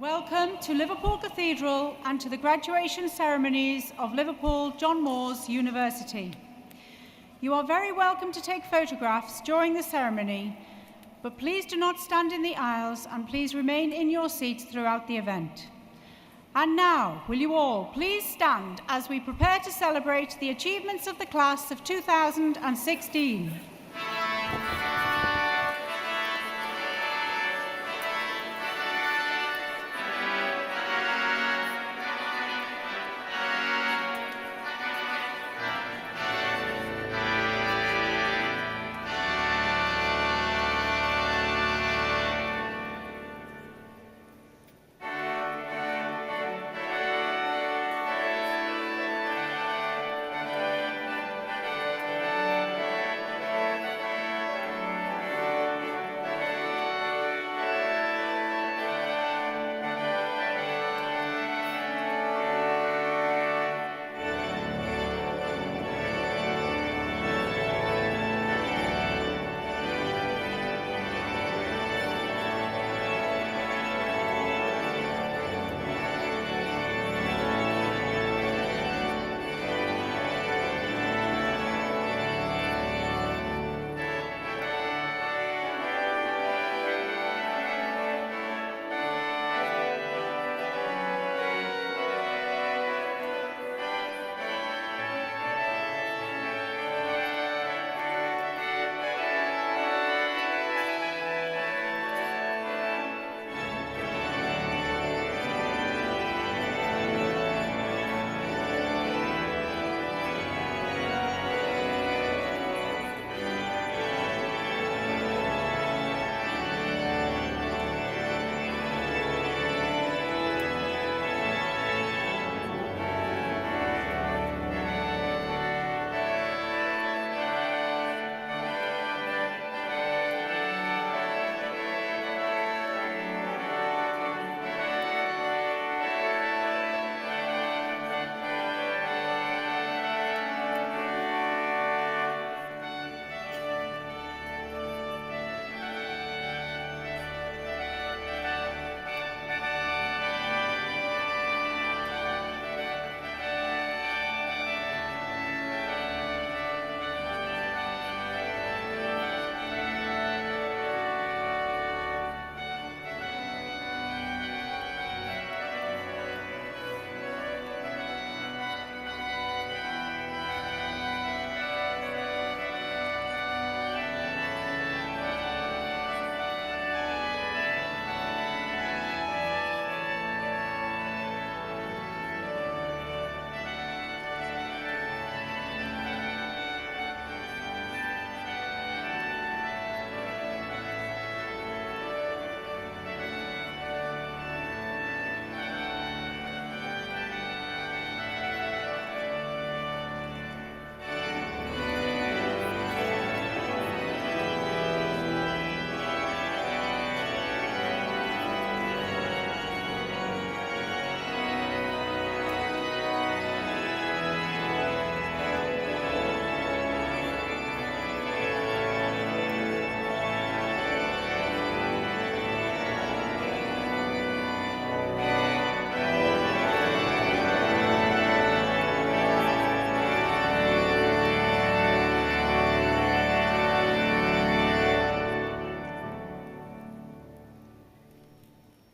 Welcome to Liverpool Cathedral and to the graduation ceremonies of Liverpool John Moores University. You are very welcome to take photographs during the ceremony, but please do not stand in the aisles and please remain in your seats throughout the event. And now, will you all please stand as we prepare to celebrate the achievements of the class of 2016.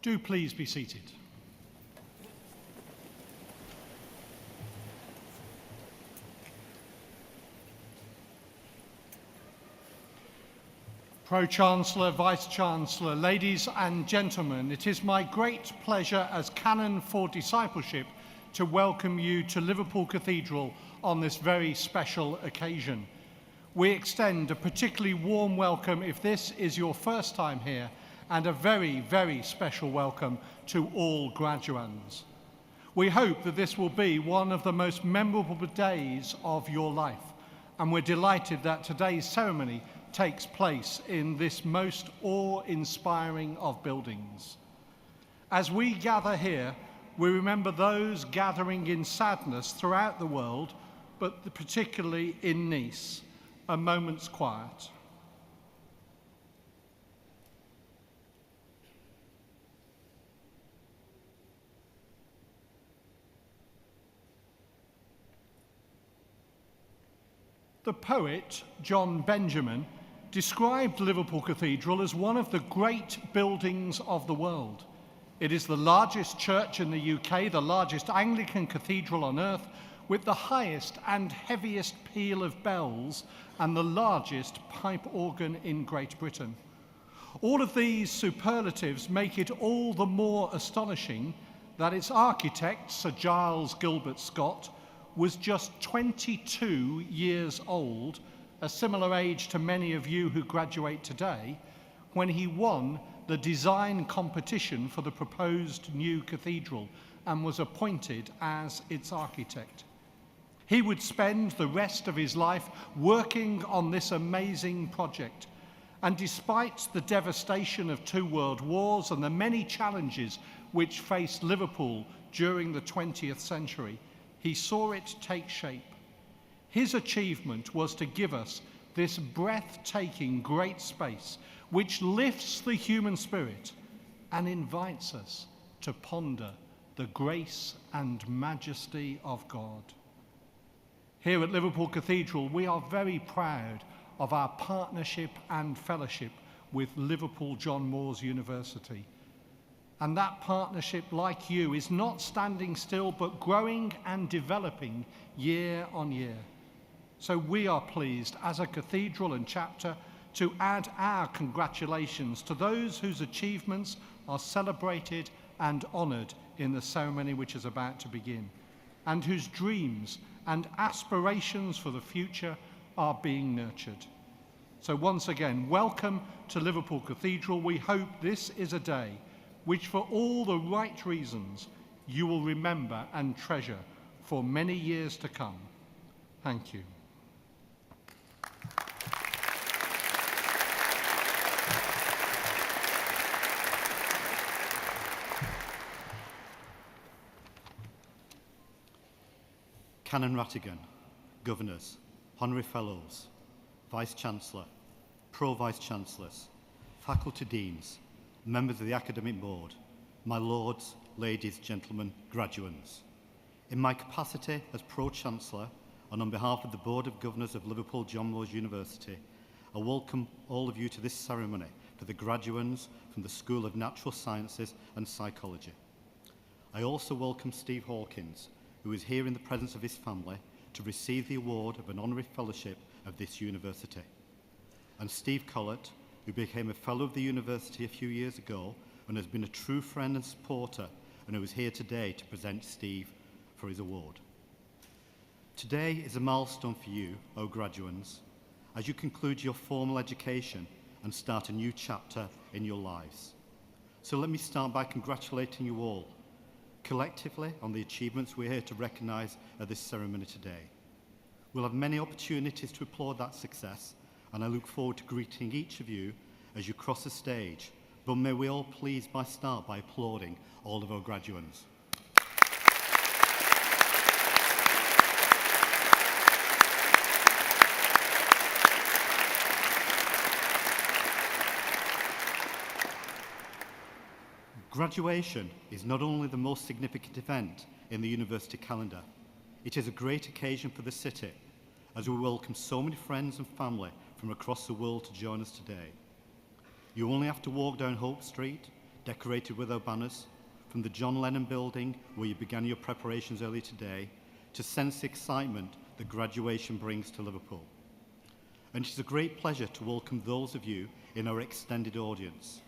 Do please be seated. Pro-Chancellor, Vice-Chancellor, ladies and gentlemen, it is my great pleasure as Canon for Discipleship to welcome you to Liverpool Cathedral on this very special occasion. We extend a particularly warm welcome if this is your first time here, and a very, very special welcome to all graduands. We hope that this will be one of the most memorable days of your life, and we're delighted that today's ceremony takes place in this most awe-inspiring of buildings. As we gather here, we remember those gathering in sadness throughout the world, but particularly in Nice. A moment's quiet. The poet John Benjamin described Liverpool Cathedral as one of the great buildings of the world. It is the largest church in the UK, the largest Anglican cathedral on earth, with the highest and heaviest peal of bells and the largest pipe organ in Great Britain. All of these superlatives make it all the more astonishing that its architect, Sir Giles Gilbert Scott, was just 22 years old, a similar age to many of you who graduate today, when he won the design competition for the proposed new cathedral and was appointed as its architect. He would spend the rest of his life working on this amazing project. And despite the devastation of 2 world wars and the many challenges which faced Liverpool during the 20th century, he saw it take shape. His achievement was to give us this breathtaking great space which lifts the human spirit and invites us to ponder the grace and majesty of God. Here at Liverpool Cathedral, we are very proud of our partnership and fellowship with Liverpool John Moores University. And that partnership, like you, is not standing still but growing and developing year on year. So we are pleased as a cathedral and chapter to add our congratulations to those whose achievements are celebrated and honoured in the ceremony which is about to begin, and whose dreams and aspirations for the future are being nurtured. So once again, welcome to Liverpool Cathedral. We hope this is a day which, for all the right reasons, you will remember and treasure for many years to come. Thank you. Canon Rattigan, Governors, Honorary Fellows, Vice-Chancellor, Pro-Vice-Chancellors, Faculty Deans, Members of the Academic Board, my Lords, Ladies, Gentlemen, Graduands. In my capacity as Pro-Chancellor and on behalf of the Board of Governors of Liverpool John Moores University, I welcome all of you to this ceremony for the graduands from the School of Natural Sciences and Psychology. I also welcome Steve Hawkins, who is here in the presence of his family to receive the award of an honorary fellowship of this university. And Steve Collett, who became a fellow of the university a few years ago and has been a true friend and supporter, and who is here today to present Steve for his award. Today is a milestone for you, O graduands, as you conclude your formal education and start a new chapter in your lives. So let me start by congratulating you all collectively on the achievements we're here to recognise at this ceremony today. We'll have many opportunities to applaud that success, and I look forward to greeting each of you as you cross the stage, but may we all please start by applauding all of our graduands. Graduation is not only the most significant event in the university calendar, it is a great occasion for the city, as we welcome so many friends and family from across the world to join us today. You only have to walk down Hope Street, decorated with our banners, from the John Lennon building, where you began your preparations earlier today, to sense the excitement that graduation brings to Liverpool. And it is a great pleasure to welcome those of you in our extended audience,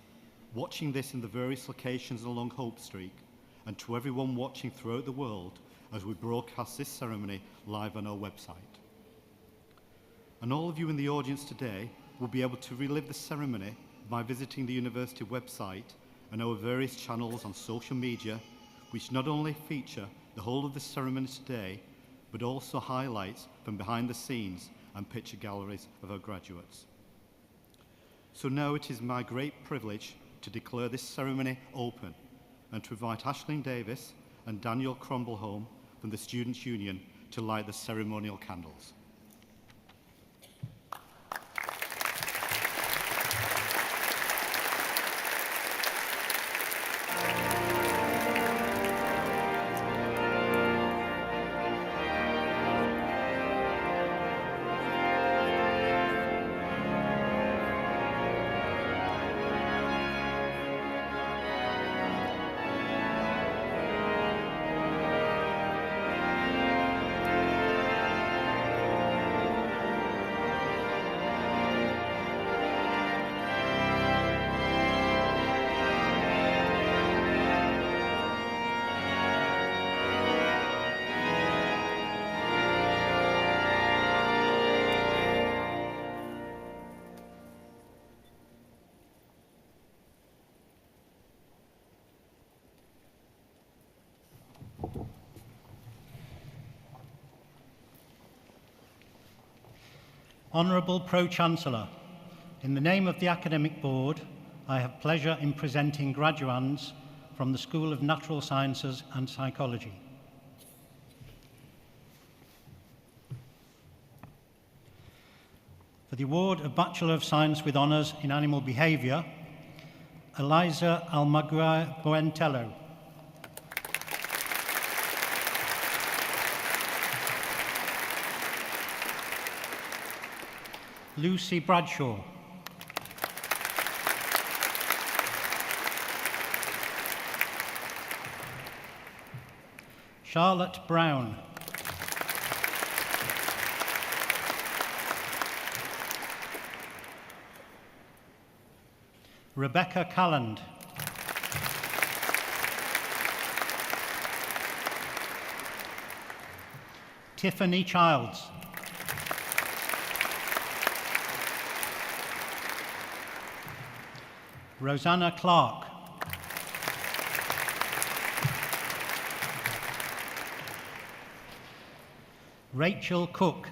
watching this in the various locations along Hope Street, and to everyone watching throughout the world as we broadcast this ceremony live on our website. And all of you in the audience today will be able to relive the ceremony by visiting the university website and our various channels on social media, which not only feature the whole of the ceremony today, but also highlights from behind the scenes and picture galleries of our graduates. So now it is my great privilege to declare this ceremony open and to invite Aisling Davis and Daniel Cromblehome from the Students' Union to light the ceremonial candles. Honourable Pro-Chancellor, in the name of the Academic Board, I have pleasure in presenting graduands from the School of Natural Sciences and Psychology. For the award of Bachelor of Science with Honours in Animal Behaviour, Eliza Almaguer Buentello. Lucy Bradshaw. Charlotte Brown. Rebecca Calland. Tiffany Childs. Rosanna Clark. Rachel Cook.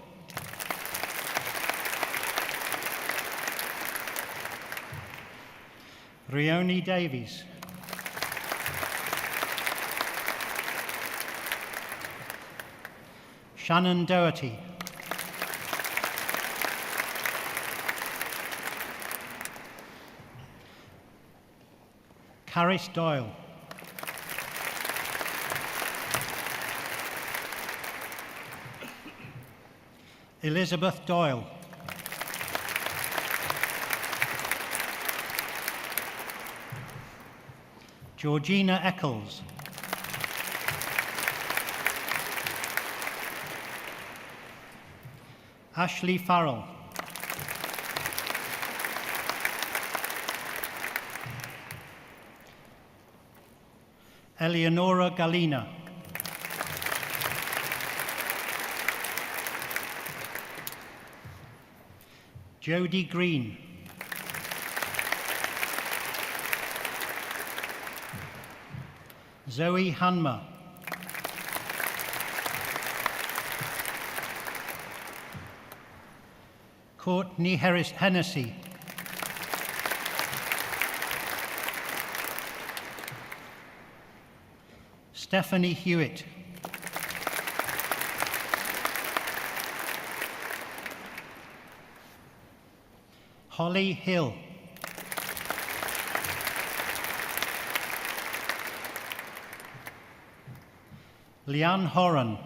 Rioni Davies. Shannon Doherty. Caris Doyle. Elizabeth Doyle. Georgina Eccles. Ashley Farrell. Eleonora Galina. Jodie Green. Zoe Hanma. Courtney Hennessy. Stephanie Hewitt. Holly Hill. Leanne Horan.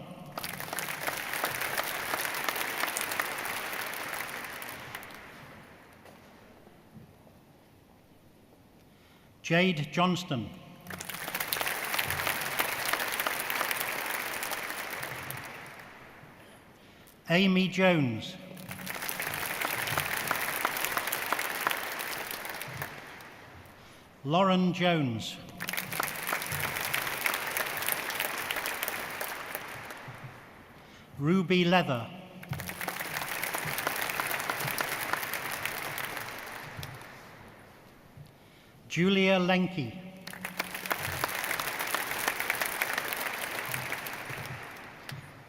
Jade Johnston. Amy Jones. Lauren Jones. Ruby Leather. Julia Lenke.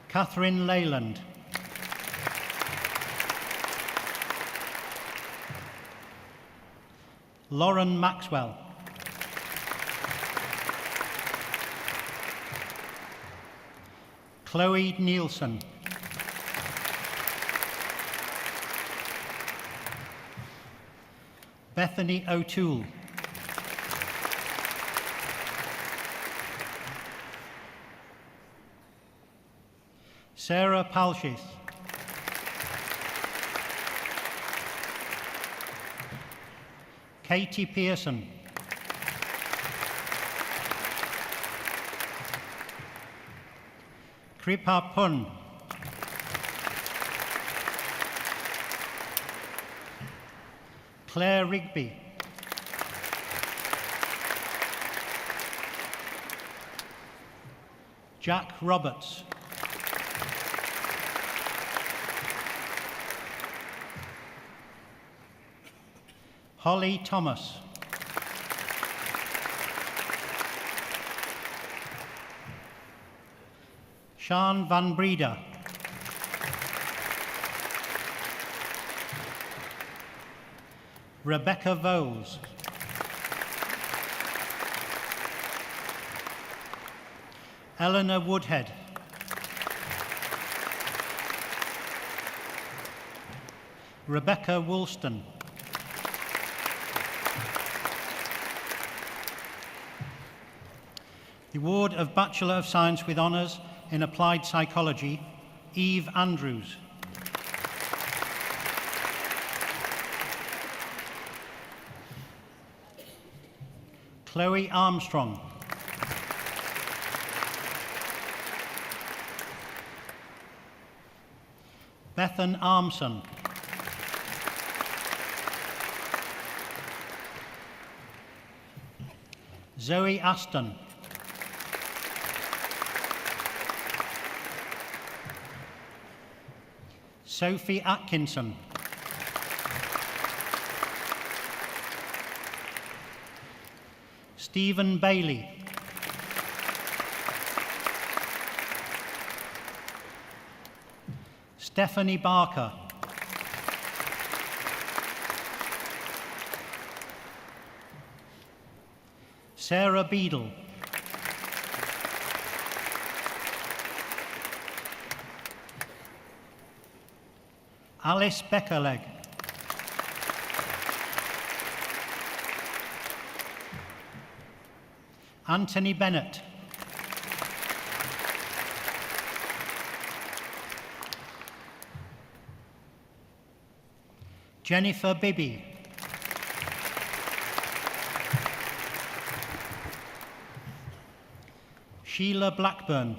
Catherine Leyland. Lauren Maxwell. Chloe Nielsen. Bethany O'Toole. Sarah Palshis. Katie Pearson. Kripa Pun. Claire Rigby. Jack Roberts. Holly Thomas. Sean Van Breda. Rebecca Vowles. Eleanor Woodhead. Rebecca Woolston. The award of Bachelor of Science with Honours in Applied Psychology, Eve Andrews. Chloe Armstrong. Bethan Armson. Zoe Aston. Sophie Atkinson. Stephen Bailey. Stephanie Barker. Sarah Beadle. Alice Beckerleg. Anthony Bennett. Jennifer Bibby. Sheila Blackburn.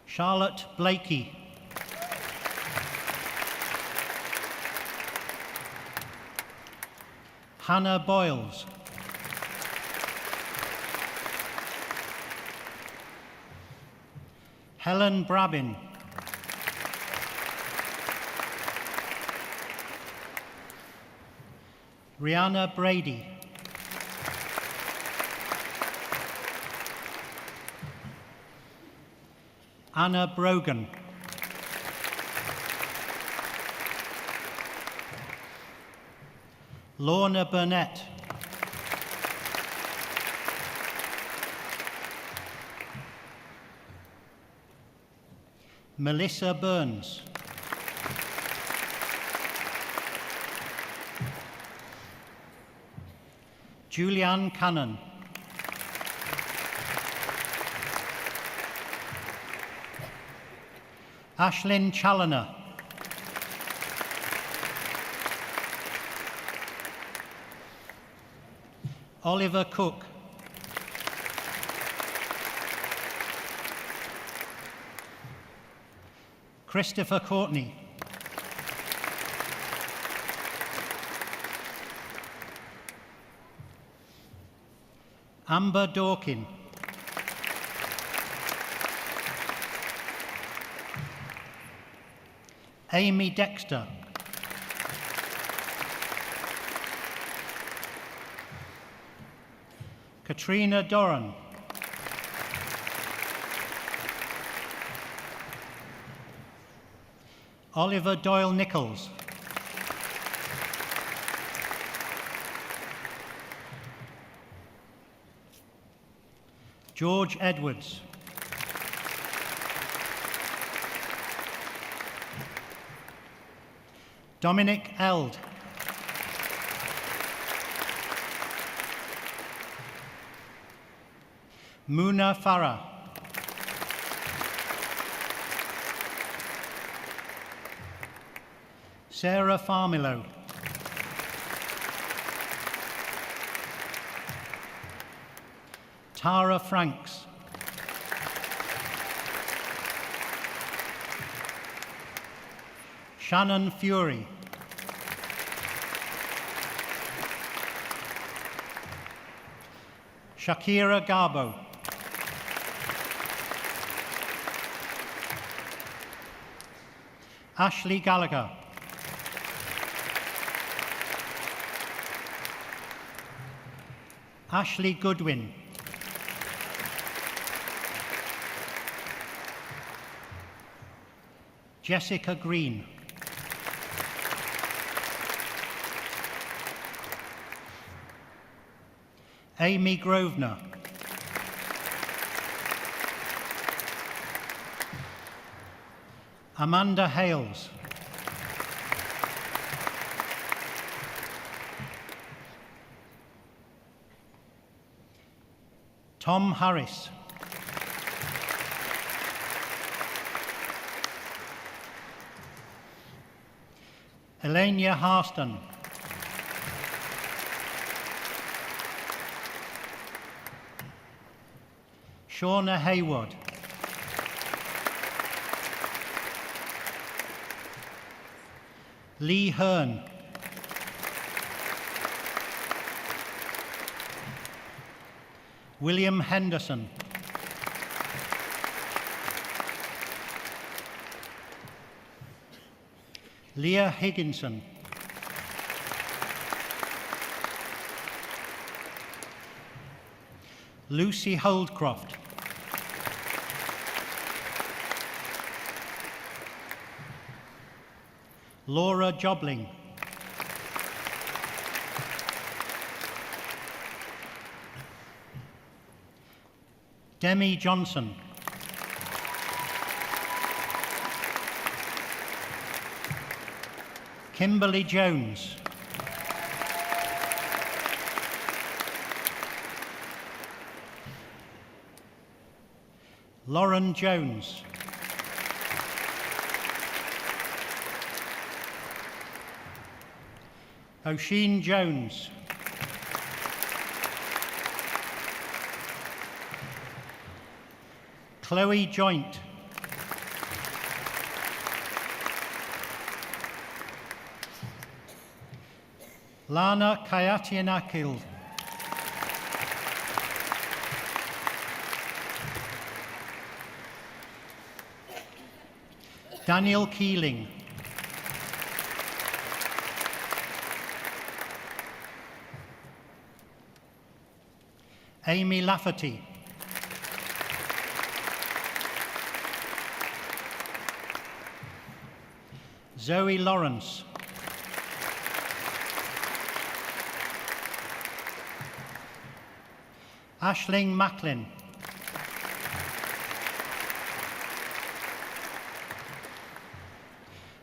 Charlotte Blakey. Hannah Boyles. Helen Brabin. Rihanna Brady. Anna Brogan. Lorna Burnett. Melissa Burns. Julianne Cannon. Ashlyn Challoner. Oliver Cook. Christopher Courtney. Amber Dorkin. Amy Dexter. Katrina Doran. Oliver Doyle Nichols. George Edwards. Dominic Eld. Muna Farah. Sarah Farmilo. Tara Franks. Shannon Fury. Shakira Garbo. Ashley Gallagher. Ashley Goodwin. Jessica Green. Amy Grosvenor. Amanda Hales. Tom Harris. Elenia Harston. Shauna Haywood. Lee Hearn. William Henderson. Leah Higginson. Lucy Holdcroft. Laura Jobling. Demi Johnson. Kimberly Jones. Lauren Jones. Oisin Jones. Chloe Joint. Lana Kayatianakil. Daniel Keeling. Amy Lafferty. Zoe Lawrence. Aisling Macklin.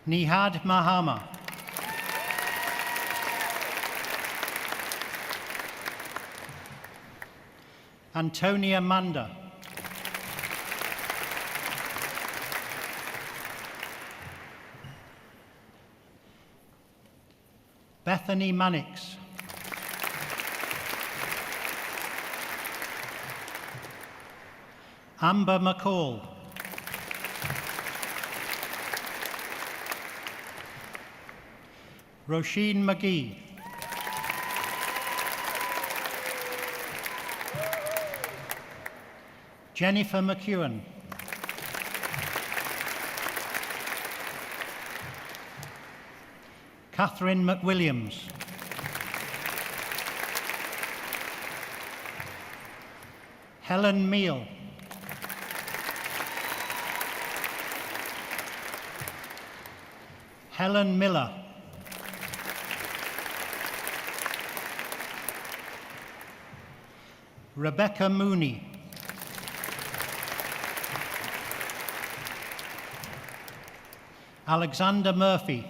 Nihad Mahama. Antonia Manda. Bethany Mannix. Amber McCall. Roisin McGee. Jennifer McEwen. Catherine McWilliams. Helen Meal. Helen Miller. Rebecca Mooney. Alexander Murphy.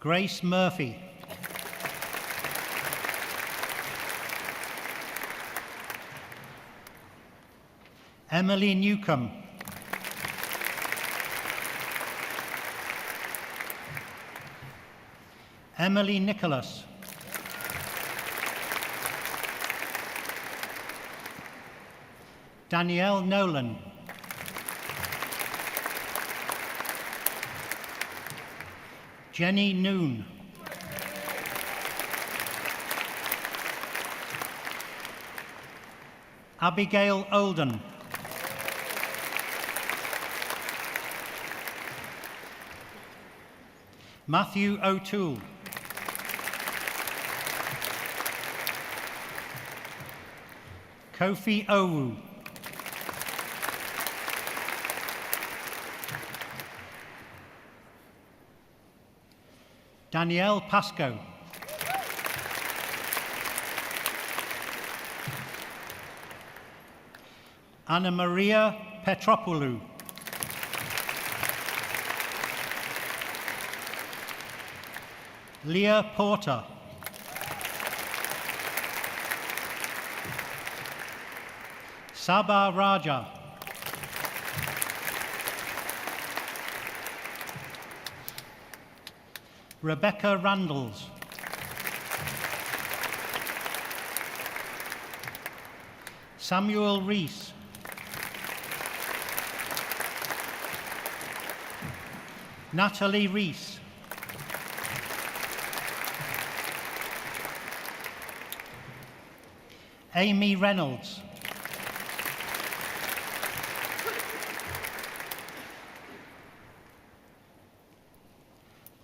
Grace Murphy. Emily Newcomb. Emily Nicholas. Danielle Nolan. Jenny Noon. Abigail Olden. Matthew O'Toole. Kofi Owu. Danielle Pascoe. Anna Maria Petropoulou. Leah Porter. Sabah Raja. Rebecca Randalls. Samuel Rees. Natalie Rees. Amy Reynolds.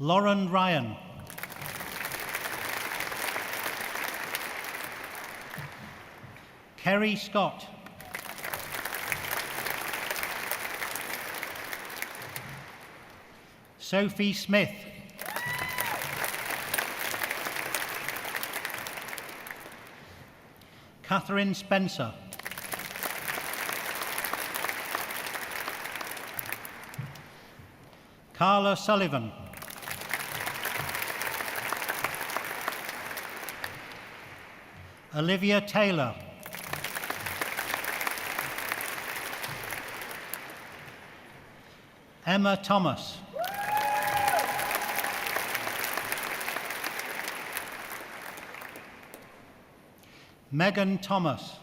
Lauren Ryan. Kerry Scott. Sophie Smith. Catherine Spencer. Carla Sullivan. Olivia Taylor. Emma Thomas. Megan Thomas.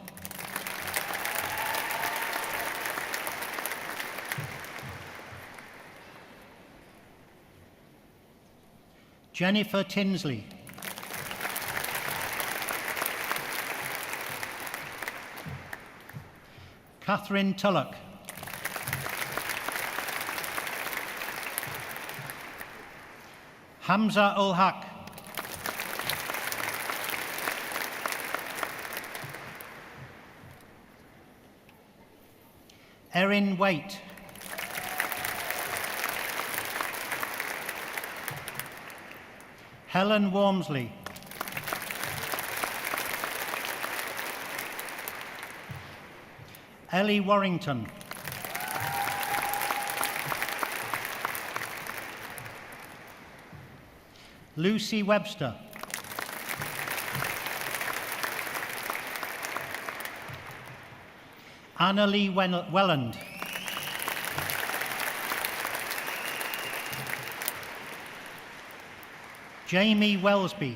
Jennifer Tinsley. Catherine Tullock. Hamza ul Haq. Erin Waite. Helen Wormsley. Ellie Warrington. Lucy Webster. Anna Lee Welland. Jamie Wellesby.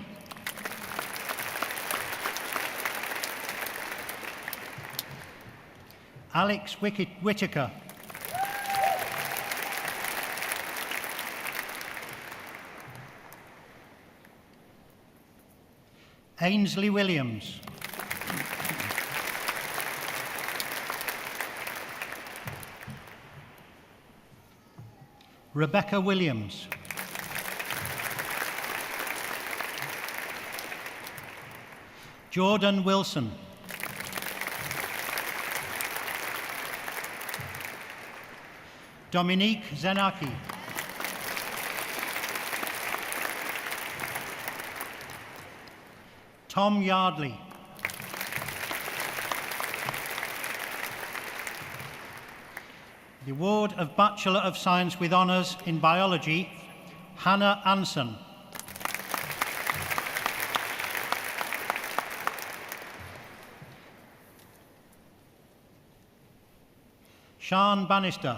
Alex Whitaker. Ainsley Williams. Rebecca Williams. Jordan Wilson. Dominique Zenaki. Tom Yardley. The award of Bachelor of Science with Honours in Biology, Hannah Anson. Sian Bannister.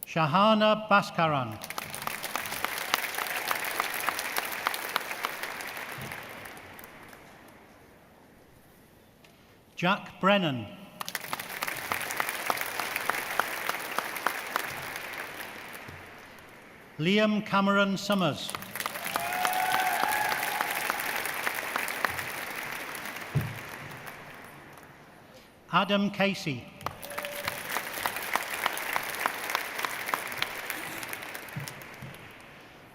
Shahana Baskaran. Jack Brennan. Liam Cameron Summers. Adam Casey.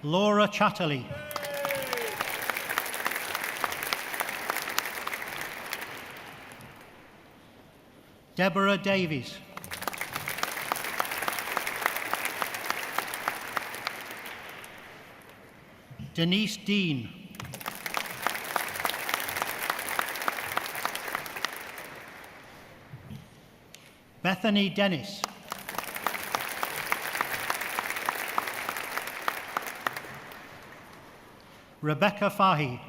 Laura Chatterley. Deborah Davies. Denise Dean. Bethany Dennis. Rebecca Fahy.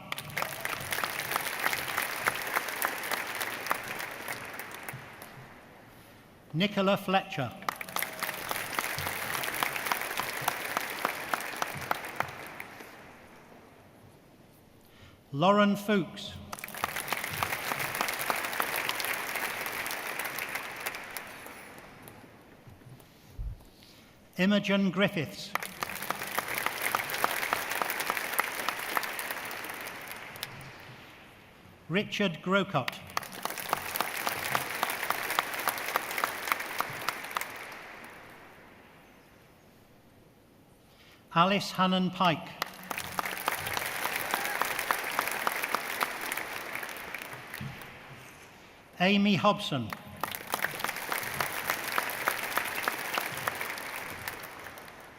Nicola Fletcher. Lauren Fuchs. Imogen Griffiths. Richard Grocott. Alice Hannon Pike. Amy Hobson.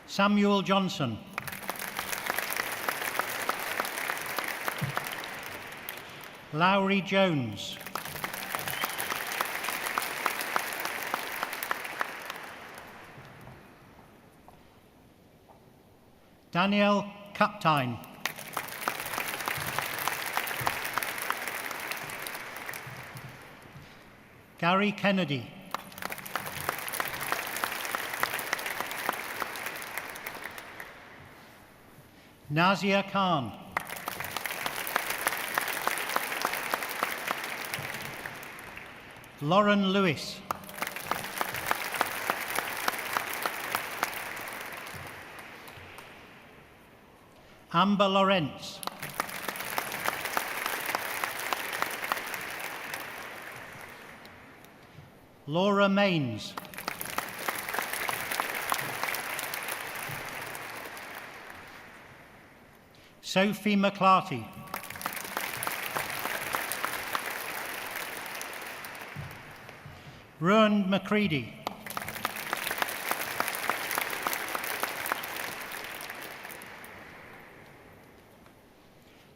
Samuel Johnson. Lowry Jones. Danielle Captine. Gary Kennedy. Nazia Khan. Lauren Lewis. Amber Lawrence. Laura Maines. Sophie McClarty. Rowan McCready.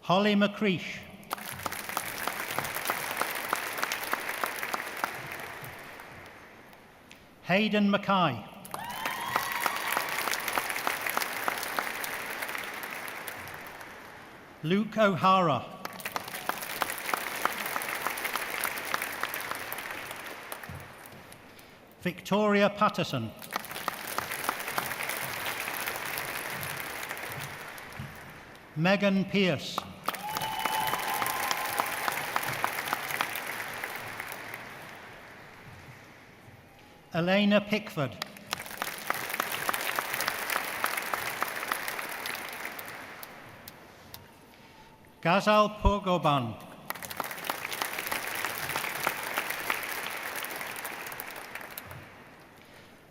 Holly McCreish. Hayden Mackay. Luke O'Hara. Victoria Patterson. Megan Pierce. Elena Pickford. Ghazal Pogoban.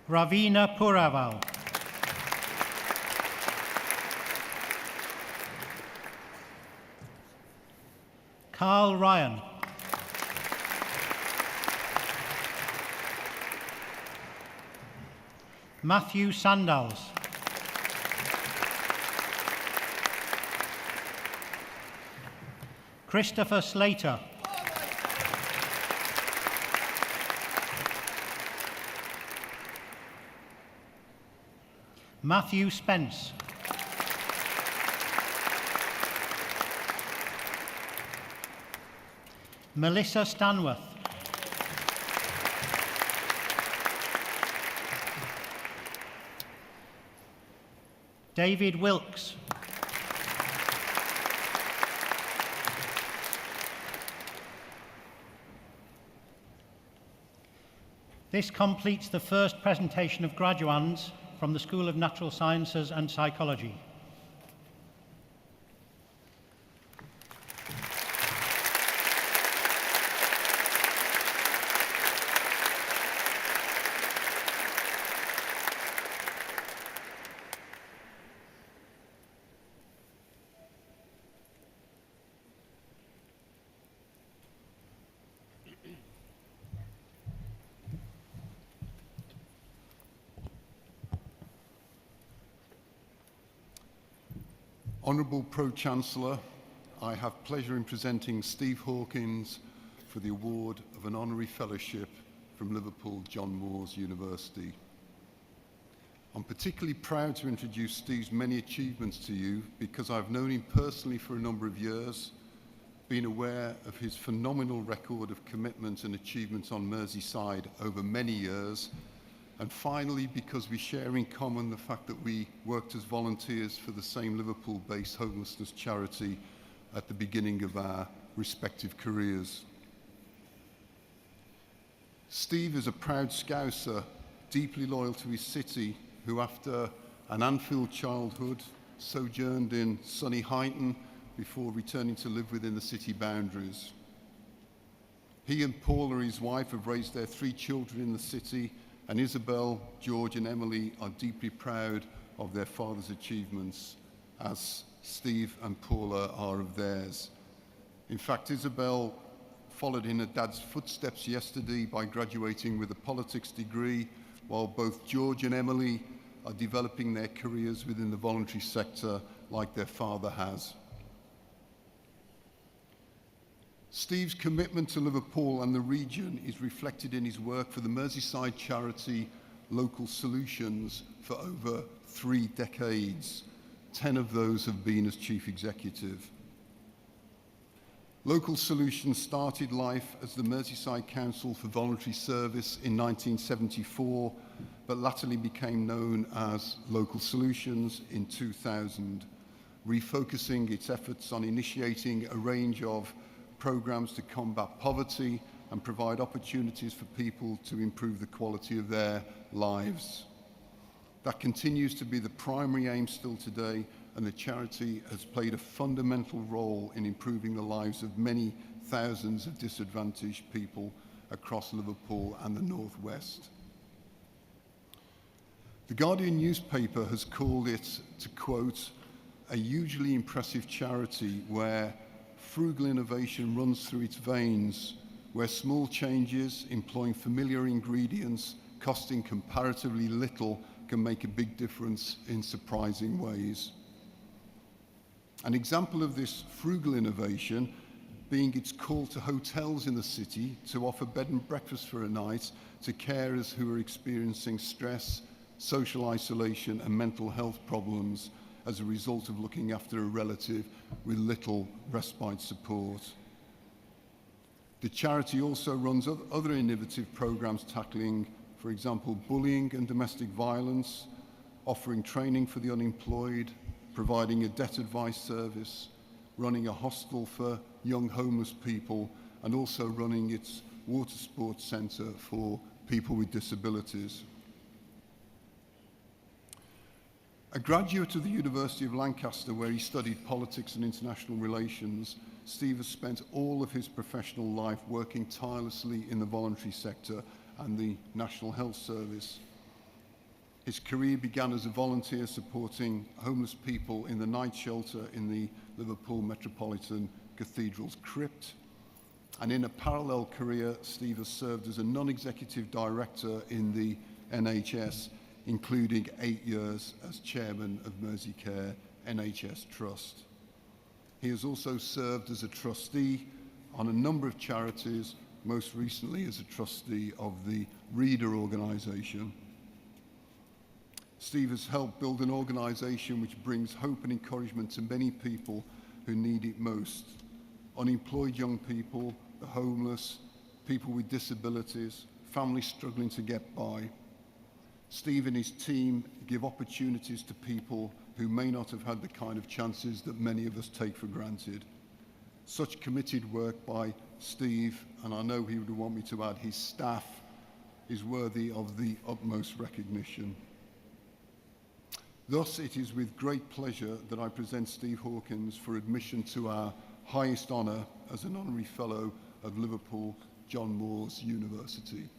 Ravina Puraval. Carl Ryan. Matthew Sandals. Christopher Slater. Matthew Spence. Melissa Stanworth. David Wilkes. This completes the first presentation of graduands from the School of Natural Sciences and Psychology. Honourable Pro-Chancellor, I have pleasure in presenting Steve Hawkins for the award of an honorary fellowship from Liverpool John Moores University. I'm particularly proud to introduce Steve's many achievements to you because I've known him personally for a number of years, been aware of his phenomenal record of commitment and achievements on Merseyside over many years, and finally because we share in common the fact that we worked as volunteers for the same Liverpool-based homelessness charity at the beginning of our respective careers. Steve is a proud Scouser, deeply loyal to his city, who after an Anfield childhood sojourned in sunny Huyton before returning to live within the city boundaries. He and Paula, his wife, have raised their 3 children in the city, and Isabel, George and Emily are deeply proud of their father's achievements, as Steve and Paula are of theirs. In fact, Isabel followed in her dad's footsteps yesterday by graduating with a politics degree, while both George and Emily are developing their careers within the voluntary sector like their father has. Steve's commitment to Liverpool and the region is reflected in his work for the Merseyside charity Local Solutions for over 3 decades. 10 of those have been as chief executive. Local Solutions started life as the Merseyside Council for Voluntary Service in 1974, but latterly became known as Local Solutions in 2000, refocusing its efforts on initiating a range of programs to combat poverty and provide opportunities for people to improve the quality of their lives. That continues to be the primary aim still today, and the charity has played a fundamental role in improving the lives of many thousands of disadvantaged people across Liverpool and the North West. The Guardian newspaper has called it, to quote, a hugely impressive charity where frugal innovation runs through its veins, where small changes employing familiar ingredients costing comparatively little can make a big difference in surprising ways. An example of this frugal innovation being its call to hotels in the city to offer bed and breakfast for a night to carers who are experiencing stress, social isolation and mental health problems as a result of looking after a relative with little respite support. The charity also runs other innovative programs tackling, for example, bullying and domestic violence, offering training for the unemployed, providing a debt advice service, running a hostel for young homeless people, and also running its water sports centre for people with disabilities. A graduate of the University of Lancaster, where he studied politics and international relations, Steve has spent all of his professional life working tirelessly in the voluntary sector and the National Health Service. His career began as a volunteer supporting homeless people in the night shelter in the Liverpool Metropolitan Cathedral's crypt. And in a parallel career, Steve has served as a non-executive director in the NHS, including 8 years as chairman of Merseycare NHS Trust. He has also served as a trustee on a number of charities, most recently as a trustee of the Reader organisation. Steve has helped build an organisation which brings hope and encouragement to many people who need it most. Unemployed young people, the homeless, people with disabilities, families struggling to get by. Steve and his team give opportunities to people who may not have had the kind of chances that many of us take for granted. Such committed work by Steve, and I know he would want me to add his staff, is worthy of the utmost recognition. Thus, it is with great pleasure that I present Steve Hawkins for admission to our highest honour as an honorary fellow of Liverpool John Moores University.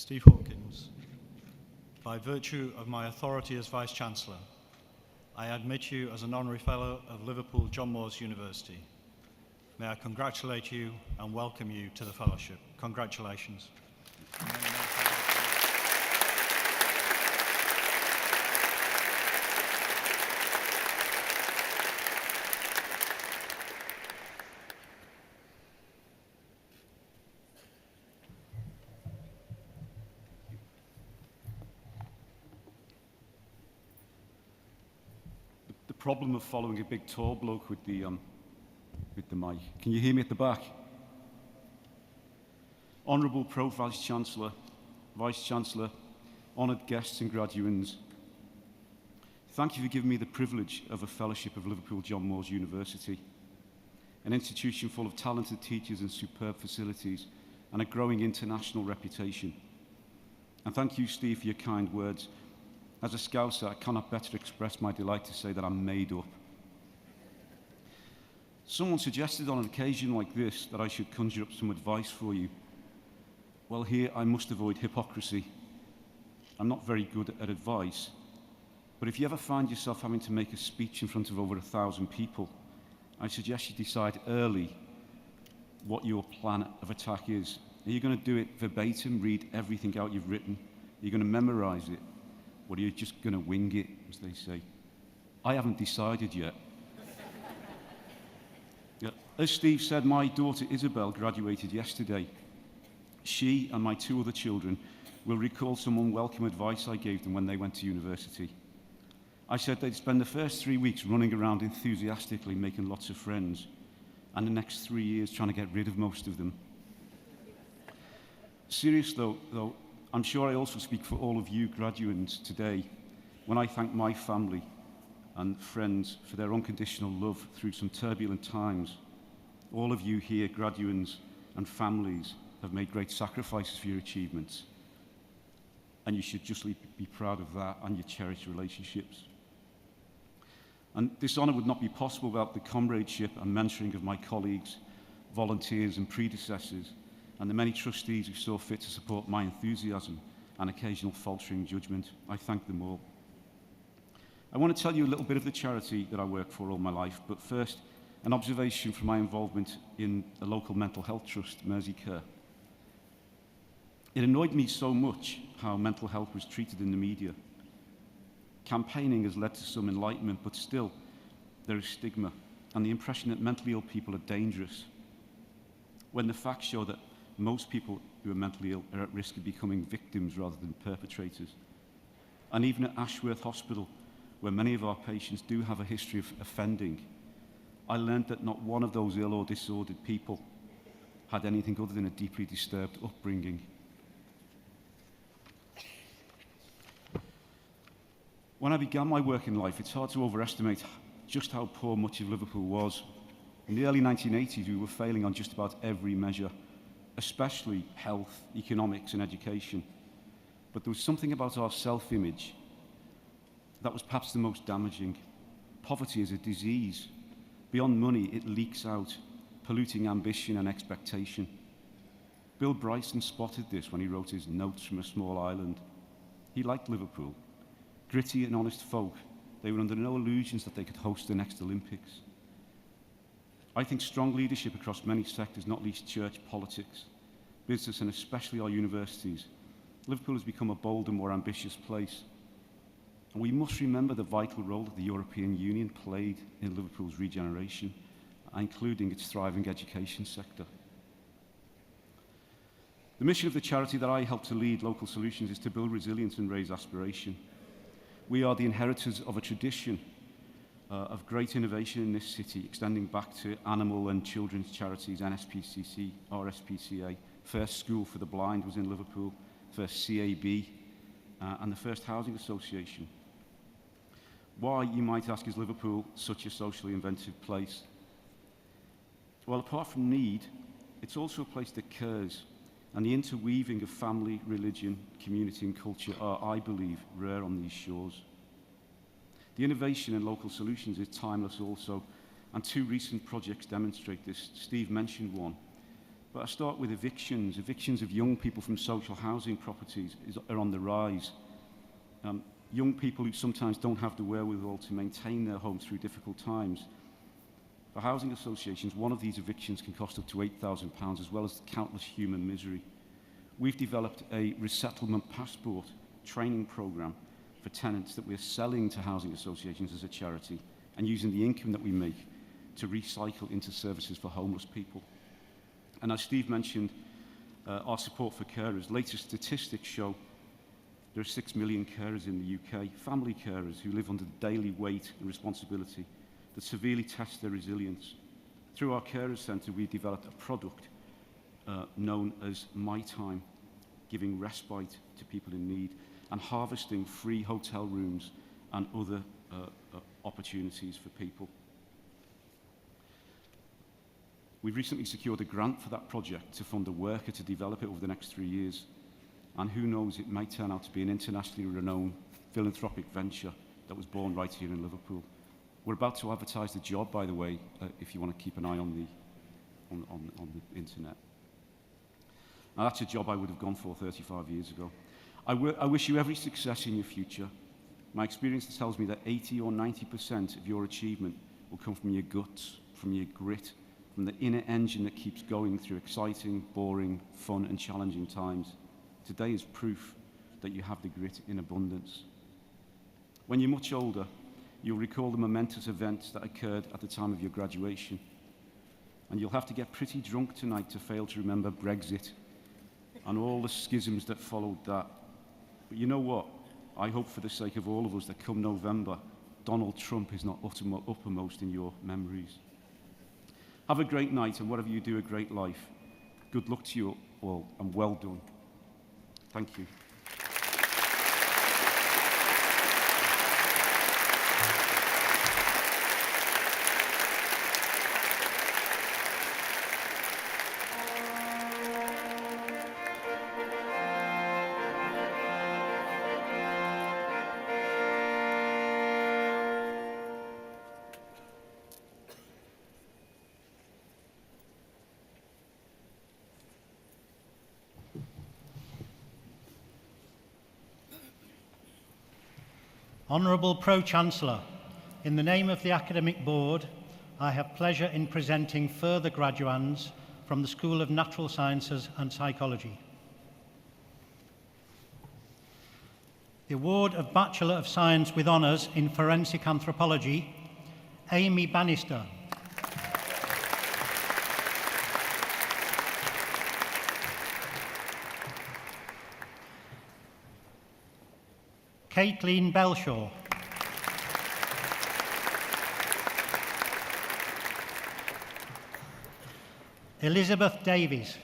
Steve Hawkins, by virtue of my authority as Vice-Chancellor, I admit you as an Honorary Fellow of Liverpool John Moores University. May I congratulate you and welcome you to the Fellowship. Congratulations. The problem of following a big tall bloke with the mic. Can you hear me at the back? Honourable Pro Vice-Chancellor, Vice-Chancellor, honoured guests and graduands, thank you for giving me the privilege of a fellowship of Liverpool John Moores University, an institution full of talented teachers and superb facilities and a growing international reputation. And thank you, Steve, for your kind words. As a Scouser, I cannot better express my delight to say that I'm made up. Someone suggested on an occasion like this that I should conjure up some advice for you. Well, here I must avoid hypocrisy. I'm not very good at advice, but if you ever find yourself having to make a speech in front of over 1,000 people, I suggest you decide early what your plan of attack is. Are you going to do it verbatim, read everything out you've written? Are you going to memorize it? Or are you just going to wing it, as they say? I haven't decided yet. Yeah. As Steve said, my daughter Isabel graduated yesterday. She and my 2 other children will recall some unwelcome advice I gave them when they went to university. I said they'd spend the first 3 weeks running around enthusiastically making lots of friends, and the next 3 years trying to get rid of most of them. Serious though, I'm sure I also speak for all of you graduates today when I thank my family and friends for their unconditional love through some turbulent times. All of you here, graduates and families, have made great sacrifices for your achievements, and you should just be proud of that and your cherished relationships. And this honour would not be possible without the comradeship and mentoring of my colleagues, volunteers and predecessors, and the many trustees who saw fit to support my enthusiasm and occasional faltering judgment. I thank them all. I want to tell you a little bit of the charity that I work for all my life, but first, an observation from my involvement in a local mental health trust, Merseycare. It annoyed me so much how mental health was treated in the media. Campaigning has led to some enlightenment, but still, there is stigma and the impression that mentally ill people are dangerous, when the facts show that most people who are mentally ill are at risk of becoming victims rather than perpetrators. And even at Ashworth Hospital, where many of our patients do have a history of offending, I learned that not one of those ill or disordered people had anything other than a deeply disturbed upbringing. When I began my work in life, it's hard to overestimate just how poor much of Liverpool was. In the early 1980s, we were failing on just about every measure, especially health, economics, and education. But there was something about our self-image that was perhaps the most damaging. Poverty is a disease. Beyond money, it leaks out, polluting ambition and expectation. Bill Bryson spotted this when he wrote his Notes from a Small Island. He liked Liverpool. Gritty and honest folk, they were under no illusions that they could host the next Olympics. I think strong leadership across many sectors, not least church, politics, business, and especially our universities. Liverpool has become a bolder, more ambitious place. And we must remember the vital role that the European Union played in Liverpool's regeneration, including its thriving education sector. The mission of the charity that I help to lead, Local Solutions, is to build resilience and raise aspiration. We are the inheritors of a tradition of great innovation in this city, extending back to animal and children's charities, NSPCC, RSPCA. First School for the Blind was in Liverpool, first CAB, and the first Housing Association. Why, you might ask, is Liverpool such a socially inventive place? Well, apart from need, it's also a place that cares, and the interweaving of family, religion, community and culture are, I believe, rare on these shores. The innovation in Local Solutions is timeless also, and 2 recent projects demonstrate this. Steve mentioned one. But I start with evictions. Evictions of young people from social housing properties are on the rise. Young people who sometimes don't have the wherewithal to maintain their homes through difficult times. For housing associations, one of these evictions can cost up to £8,000, as well as countless human misery. We've developed a resettlement passport training programme for tenants that we're selling to housing associations as a charity and using the income that we make to recycle into services for homeless people. And as Steve mentioned, our support for carers, latest statistics show there are 6 million carers in the UK, family carers who live under the daily weight and responsibility that severely test their resilience. Through our Carers Centre, we developed a product known as My Time, giving respite to people in need and harvesting free hotel rooms and other opportunities for people. We've recently secured a grant for that project to fund a worker to develop it over the next 3 years. And who knows, it may turn out to be an internationally renowned philanthropic venture that was born right here in Liverpool. We're about to advertise the job, by the way, if you want to keep an eye on the internet. Now, that's a job I would have gone for 35 years ago. I wish you every success in your future. My experience tells me that 80 or 90% of your achievement will come from your guts, from your grit, from the inner engine that keeps going through exciting, boring, fun and challenging times. Today is proof that you have the grit in abundance. When you're much older, you'll recall the momentous events that occurred at the time of your graduation. And you'll have to get pretty drunk tonight to fail to remember Brexit and all the schisms that followed that. But you know what? I hope for the sake of all of us that come November, Donald Trump is not uppermost in your memories. Have a great night, and whatever you do, a great life. Good luck to you all, and well done. Thank you. Honourable Pro-Chancellor, in the name of the Academic Board, I have pleasure in presenting further graduands from the School of Natural Sciences and Psychology. The award of Bachelor of Science with Honours in Forensic Anthropology, Amy Bannister. Caitlin Belshaw. Elizabeth Davies.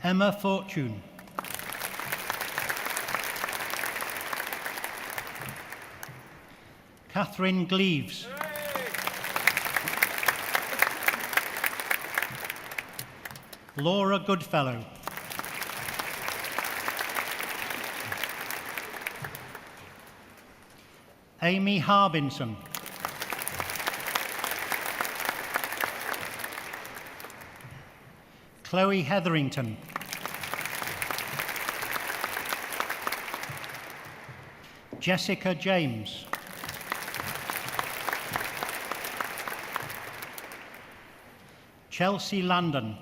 Emma Fortune. Catherine Gleaves. Laura Goodfellow. Amy Harbinson. Chloe Hetherington. Jessica James. Chelsea Landon.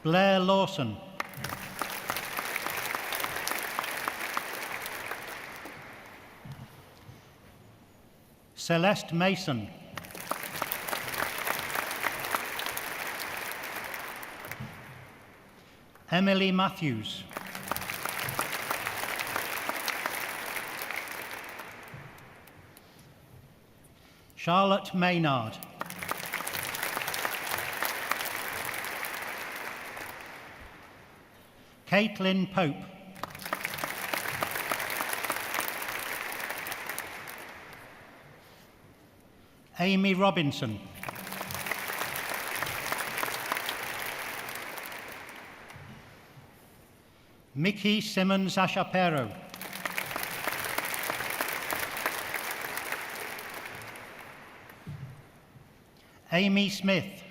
Blair Lawson. Celeste Mason. Emily Matthews. Charlotte Maynard. Caitlin Pope. Amy Robinson. Mickey Simmons Ashapero. Amy Smith.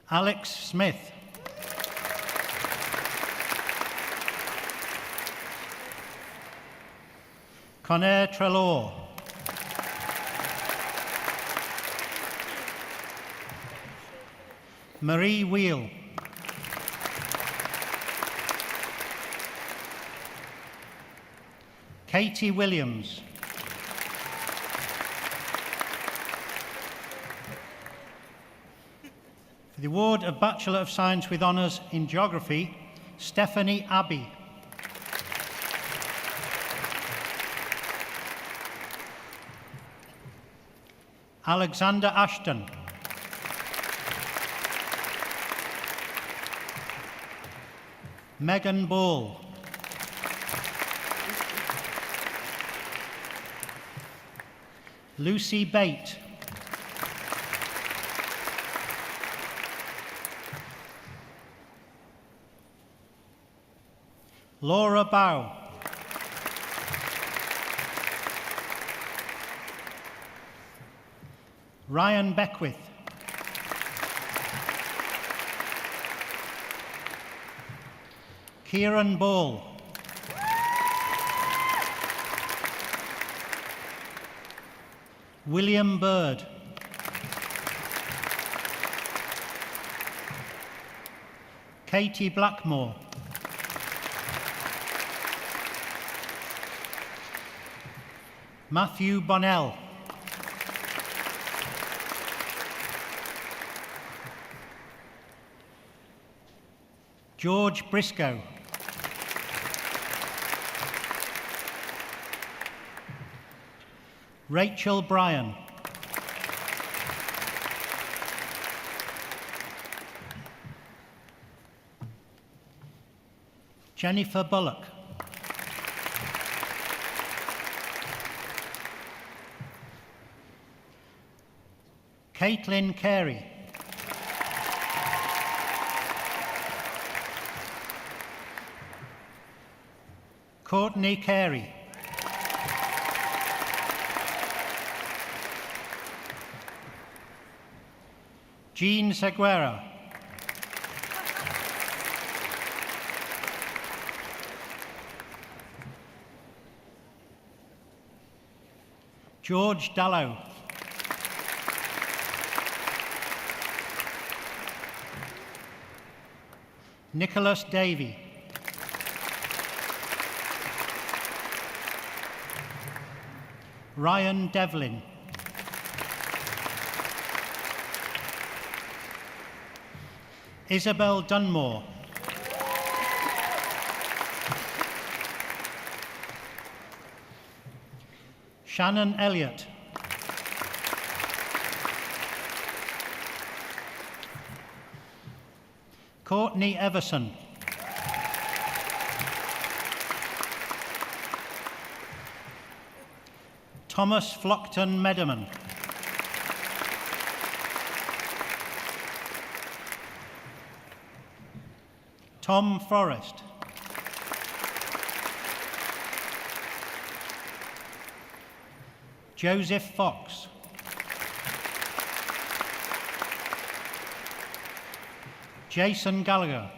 Alex Smith. Conair Trelaw. Marie Wheel. Katie Williams. For the award of Bachelor of Science with Honours in Geography, Stephanie Abbey. Alexander Ashton. Megan Ball. Lucy Bate. Laura Bow. Ryan Beckwith. Kieran Ball. William Bird. Katie Blackmore. Matthew Bonnell. George Briscoe. Rachel Bryan. Jennifer Bullock. Caitlin Carey. Courtney Carey. Jean Seguera. George Dallow. Nicholas Davey. Ryan Devlin. Isabel Dunmore. Shannon Elliott. Courtney Everson. Thomas Flockton Mederman. Tom Forrest. Joseph Fox. Jason Gallagher.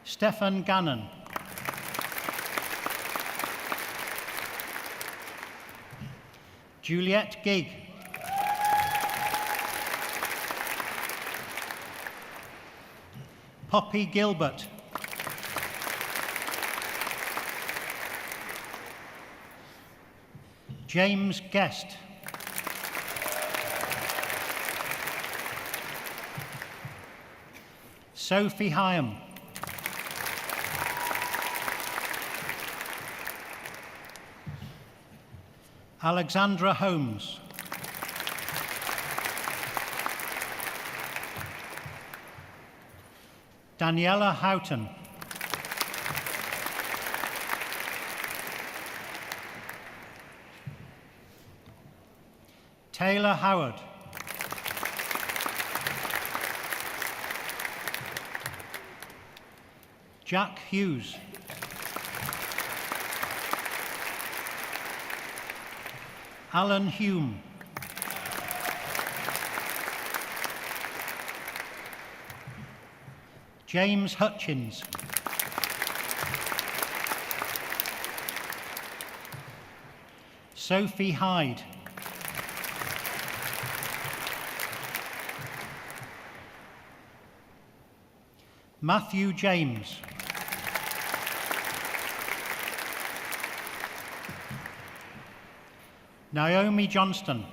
Stefan Gannon. Juliette Gig. Poppy Gilbert. James Guest. Sophie Hyam. Alexandra Holmes. Daniela Houghton. Taylor Howard. Jack Hughes. Alan Hume. James Hutchins. Sophie Hyde. Matthew James. Naomi Johnston.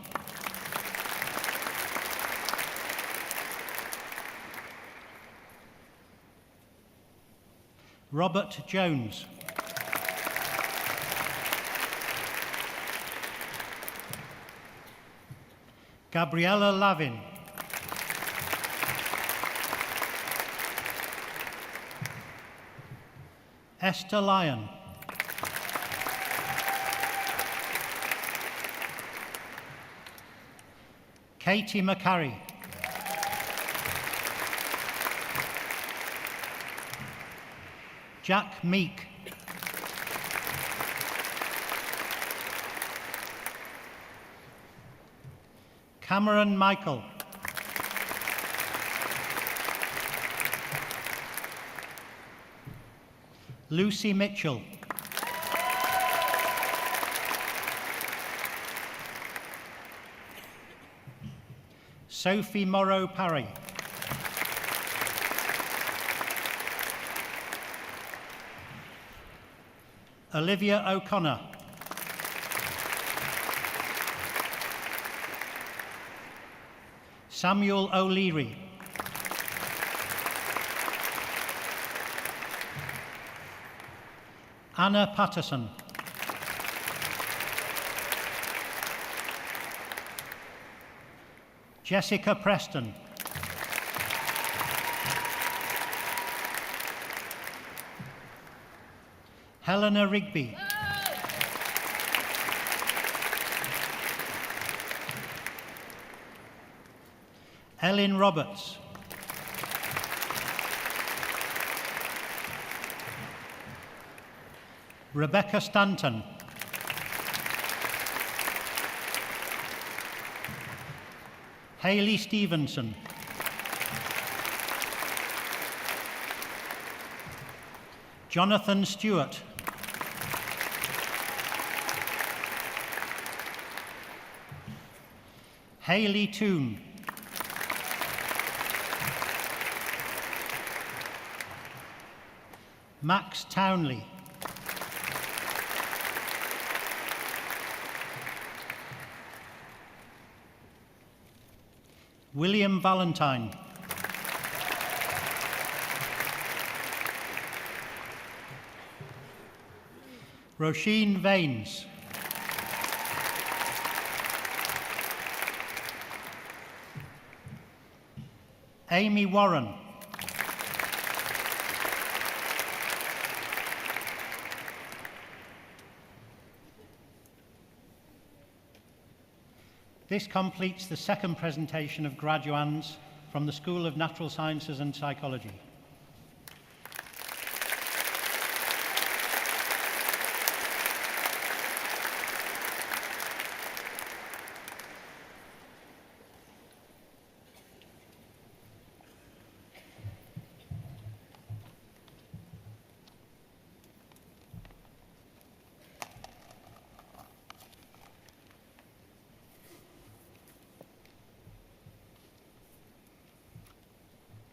Robert Jones. Gabriella Lavin. Esther Lyon. Katie McCarry. Jack Meek. Cameron Michael. Lucy Mitchell. Sophie Morrow Parry. Olivia O'Connor. Samuel O'Leary. Anna Patterson. Jessica Preston. Helena Rigby. Ellen Roberts. Rebecca Stanton. Hayley Stevenson. Jonathan Stewart. Hayley Toon. Max Townley. William Valentine. Roisin Vaines. Amy Warren. This completes the second presentation of graduands from the School of Natural Sciences and Psychology.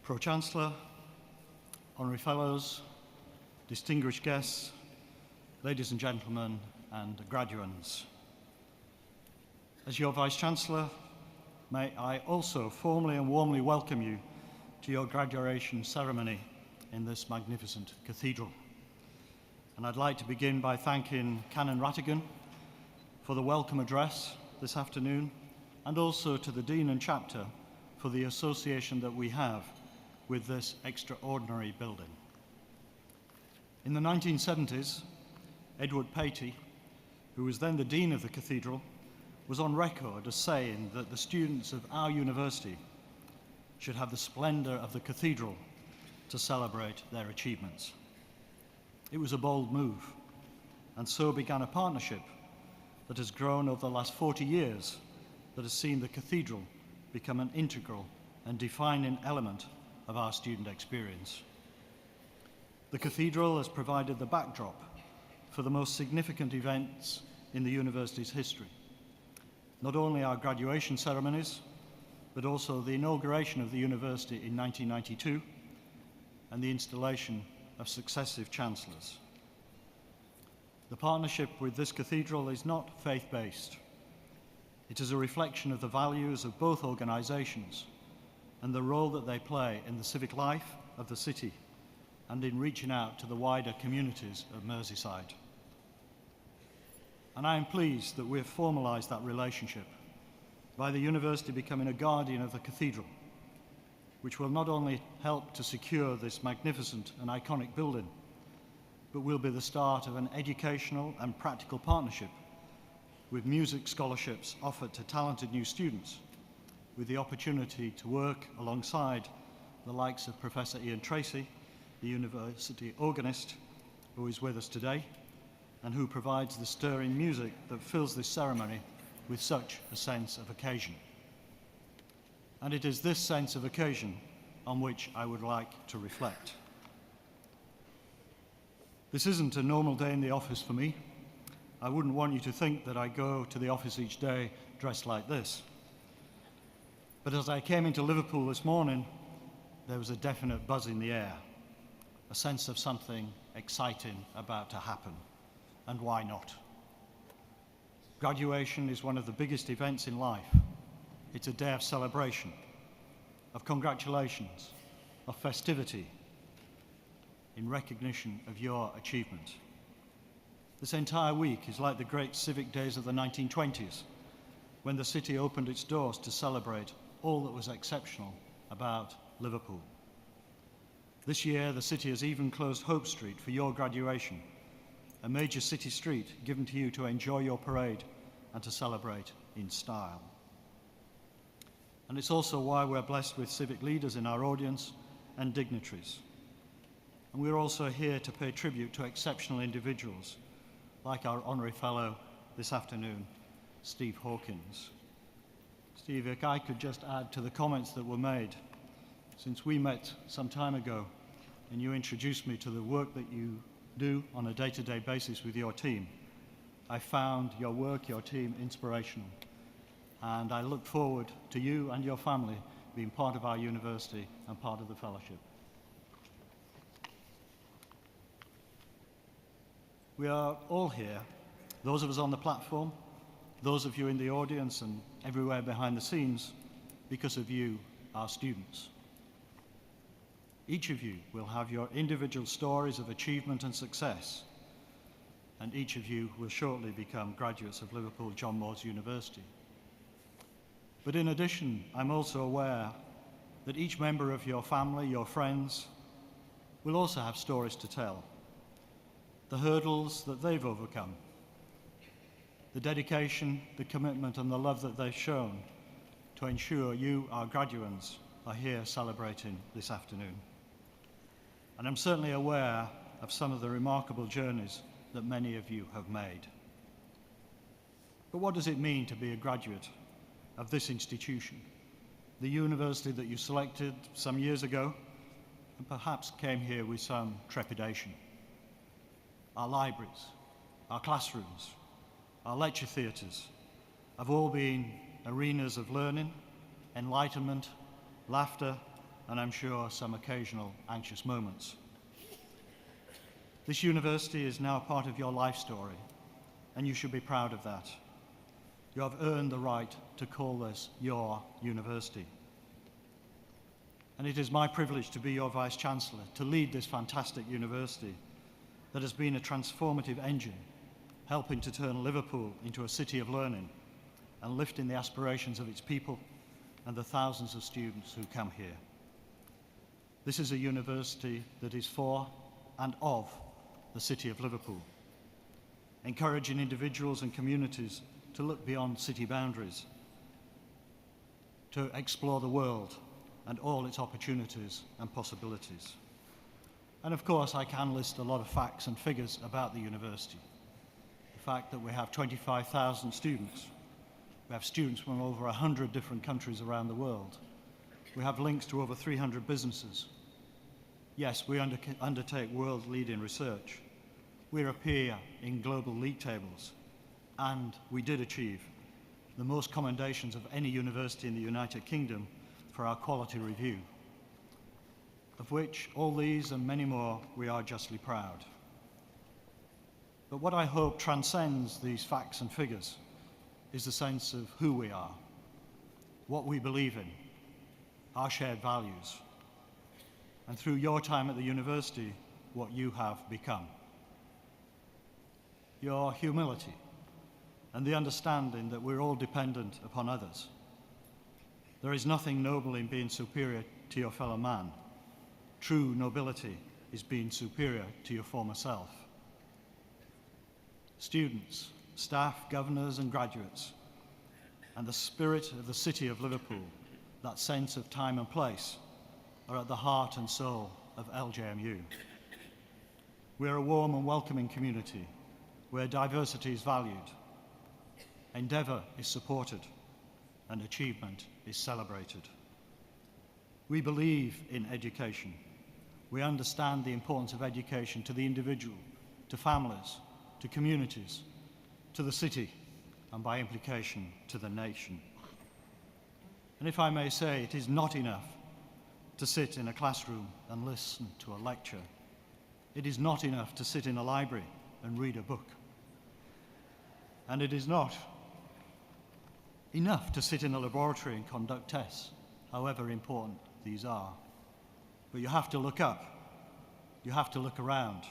Pro-Chancellor, Honorary Fellows, distinguished guests, ladies and gentlemen, and graduands. As your Vice-Chancellor, may I also formally and warmly welcome you to your graduation ceremony in this magnificent cathedral. And I'd like to begin by thanking Canon Rattigan for the welcome address this afternoon, and also to the Dean and Chapter for the association that we have with this extraordinary building. In the 1970s, Edward Patey, who was then the Dean of the Cathedral, was on record as saying that the students of our university should have the splendor of the cathedral to celebrate their achievements. It was a bold move, and so began a partnership that has grown over the last 40 years, that has seen the cathedral become an integral and defining element of our student experience. The cathedral has provided the backdrop for the most significant events in the university's history. Not only our graduation ceremonies, but also the inauguration of the university in 1992 and the installation of successive chancellors. The partnership with this cathedral is not faith-based. It is a reflection of the values of both organisations and the role that they play in the civic life of the city and in reaching out to the wider communities of Merseyside. And I am pleased that we have formalised that relationship by the university becoming a guardian of the cathedral, which will not only help to secure this magnificent and iconic building, but will be the start of an educational and practical partnership with music scholarships offered to talented new students, with the opportunity to work alongside the likes of Professor Ian Tracy, the university organist, who is with us today, and who provides the stirring music that fills this ceremony with such a sense of occasion. And it is this sense of occasion on which I would like to reflect. This isn't a normal day in the office for me. I wouldn't want you to think that I go to the office each day dressed like this. But as I came into Liverpool this morning, there was a definite buzz in the air, a sense of something exciting about to happen. And why not? Graduation is one of the biggest events in life. It's a day of celebration, of congratulations, of festivity, in recognition of your achievement. This entire week is like the great civic days of the 1920s, when the city opened its doors to celebrate all that was exceptional about Liverpool. This year, the city has even closed Hope Street for your graduation, a major city street given to you to enjoy your parade and to celebrate in style. And it's also why we're blessed with civic leaders in our audience and dignitaries. And we're also here to pay tribute to exceptional individuals, like our honorary fellow this afternoon, Steve Hawkins. Steve, if I could just add to the comments that were made. Since we met some time ago and you introduced me to the work that you do on a day-to-day basis with your team, I found your work, your team, inspirational. And I look forward to you and your family being part of our university and part of the fellowship. We are all here, those of us on the platform, those of you in the audience and everywhere behind the scenes, because of you, our students. Each of you will have your individual stories of achievement and success, and each of you will shortly become graduates of Liverpool John Moores University. But in addition, I'm also aware that each member of your family, your friends, will also have stories to tell. The hurdles that they've overcome, the dedication, the commitment and the love that they've shown to ensure you, our graduates, are here celebrating this afternoon. And I'm certainly aware of some of the remarkable journeys that many of you have made. But what does it mean to be a graduate of this institution, the university that you selected some years ago and perhaps came here with some trepidation? Our libraries, our classrooms, our lecture theatres have all been arenas of learning, enlightenment, laughter, and I'm sure some occasional anxious moments. This university is now part of your life story, and you should be proud of that. You have earned the right to call this your university. And it is my privilege to be your Vice-Chancellor, to lead this fantastic university that has been a transformative engine, helping to turn Liverpool into a city of learning and lifting the aspirations of its people and the thousands of students who come here. This is a university that is for and of the city of Liverpool, encouraging individuals and communities to look beyond city boundaries, to explore the world and all its opportunities and possibilities. And of course, I can list a lot of facts and figures about the university. The fact that we have 25,000 students. We have students from over 100 different countries around the world. We have links to over 300 businesses. Yes, we undertake world-leading research. We appear in global league tables, and we did achieve the most commendations of any university in the United Kingdom for our quality review, of which all these and many more we are justly proud. But what I hope transcends these facts and figures is the sense of who we are, what we believe in, our shared values, and through your time at the university, what you have become. Your humility and the understanding that we're all dependent upon others. There is nothing noble in being superior to your fellow man. True nobility is being superior to your former self. Students, staff, governors and graduates, and the spirit of the city of Liverpool, that sense of time and place, are at the heart and soul of LJMU. We're a warm and welcoming community where diversity is valued, endeavour is supported, and achievement is celebrated. We believe in education. We understand the importance of education to the individual, to families, to communities, to the city, and by implication, to the nation. And if I may say, it is not enough to sit in a classroom and listen to a lecture. It is not enough to sit in a library and read a book. And it is not enough to sit in a laboratory and conduct tests, however important these are. But you have to look up, you have to look around,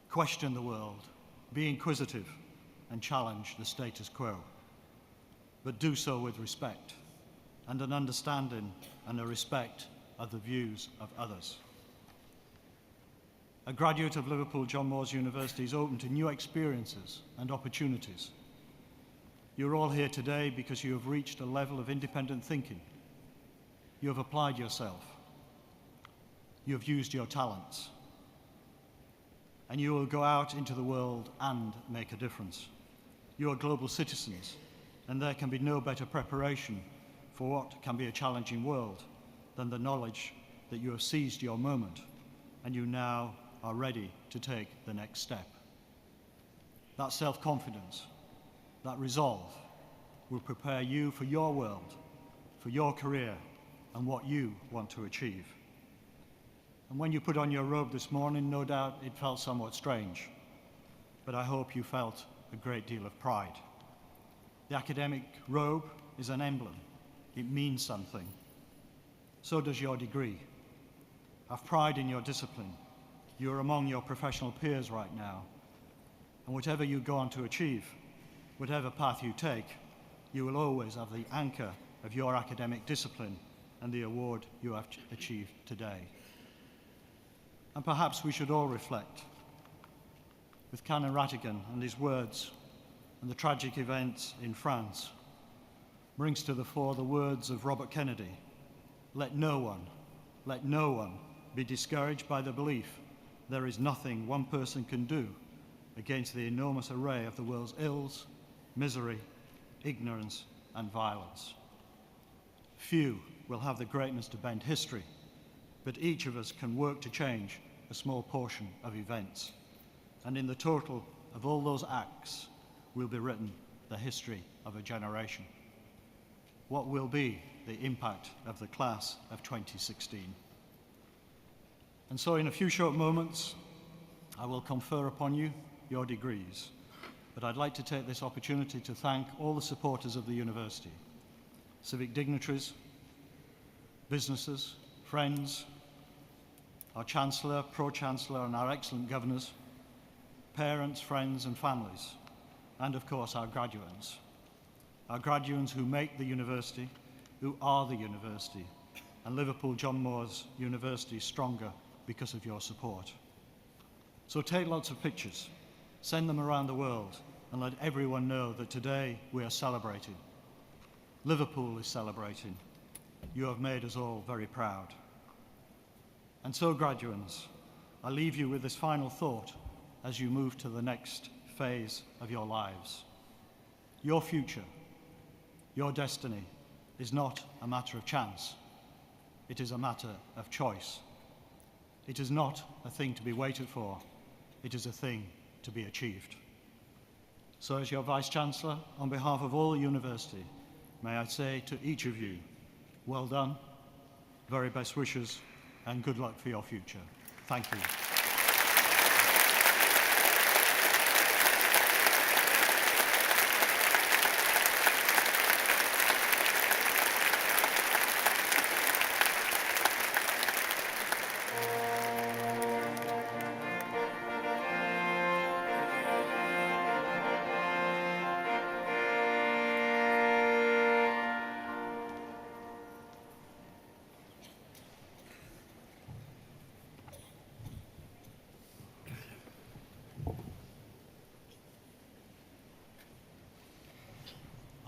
question the world, be inquisitive, and challenge the status quo. But do so with respect, and an understanding and a respect of the views of others. A graduate of Liverpool John Moores University is open to new experiences and opportunities. You're all here today because you have reached a level of independent thinking. You have applied yourself. You have used your talents. And you will go out into the world and make a difference. You are global citizens, and there can be no better preparation for what can be a challenging world than the knowledge that you have seized your moment and you now are ready to take the next step. That self-confidence, that resolve will prepare you for your world, for your career, and what you want to achieve. And when you put on your robe this morning, no doubt it felt somewhat strange, but I hope you felt a great deal of pride. The academic robe is an emblem. It means something. So does your degree. Have pride in your discipline. You are among your professional peers right now. And whatever you go on to achieve, whatever path you take, you will always have the anchor of your academic discipline and the award you have achieved today. And perhaps we should all reflect with Canon Rattigan and his words and the tragic events in France brings to the fore the words of Robert Kennedy: let no one be discouraged by the belief there is nothing one person can do against the enormous array of the world's ills, misery, ignorance, and violence. Few will have the greatness to bend history, but each of us can work to change a small portion of events. And in the total of all those acts will be written the history of a generation. What will be the impact of the class of 2016? And so in a few short moments, I will confer upon you your degrees. But I'd like to take this opportunity to thank all the supporters of the university, civic dignitaries, businesses, friends, our Chancellor, Pro-Chancellor, and our excellent governors, parents, friends, and families, and of course our graduates. Our graduates who make the university, who are the university, and Liverpool John Moores University stronger because of your support. So take lots of pictures, send them around the world, and let everyone know that today we are celebrating. Liverpool is celebrating. You have made us all very proud. And so, graduates, I leave you with this final thought as you move to the next phase of your lives. Your future, your destiny, is not a matter of chance. It is a matter of choice. It is not a thing to be waited for. It is a thing to be achieved. So as your Vice-Chancellor, on behalf of all the university, may I say to each of you, well done, very best wishes, and good luck for your future. Thank you.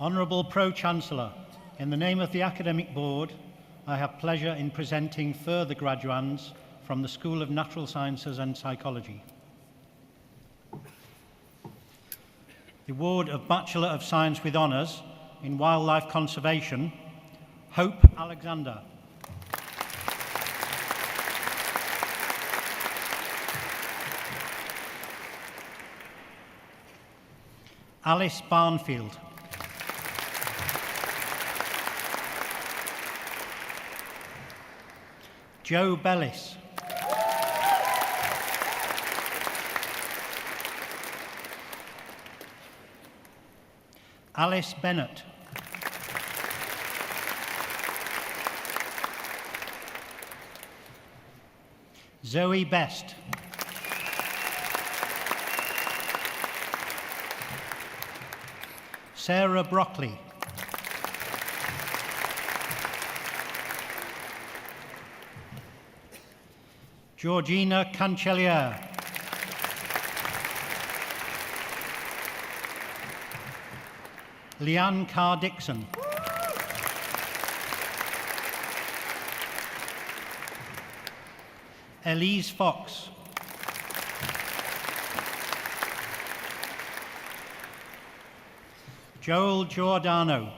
Honourable Pro-Chancellor, in the name of the Academic Board, I have pleasure in presenting further graduands from the School of Natural Sciences and Psychology. The award of Bachelor of Science with Honours in Wildlife Conservation, Hope Alexander. Alice Barnfield. Joe Bellis. Alice Bennett. Zoe Best. Sarah Brockley. Georgina Cancelliere. Leanne Carr-Dixon. Elise Fox. Joel Giordano.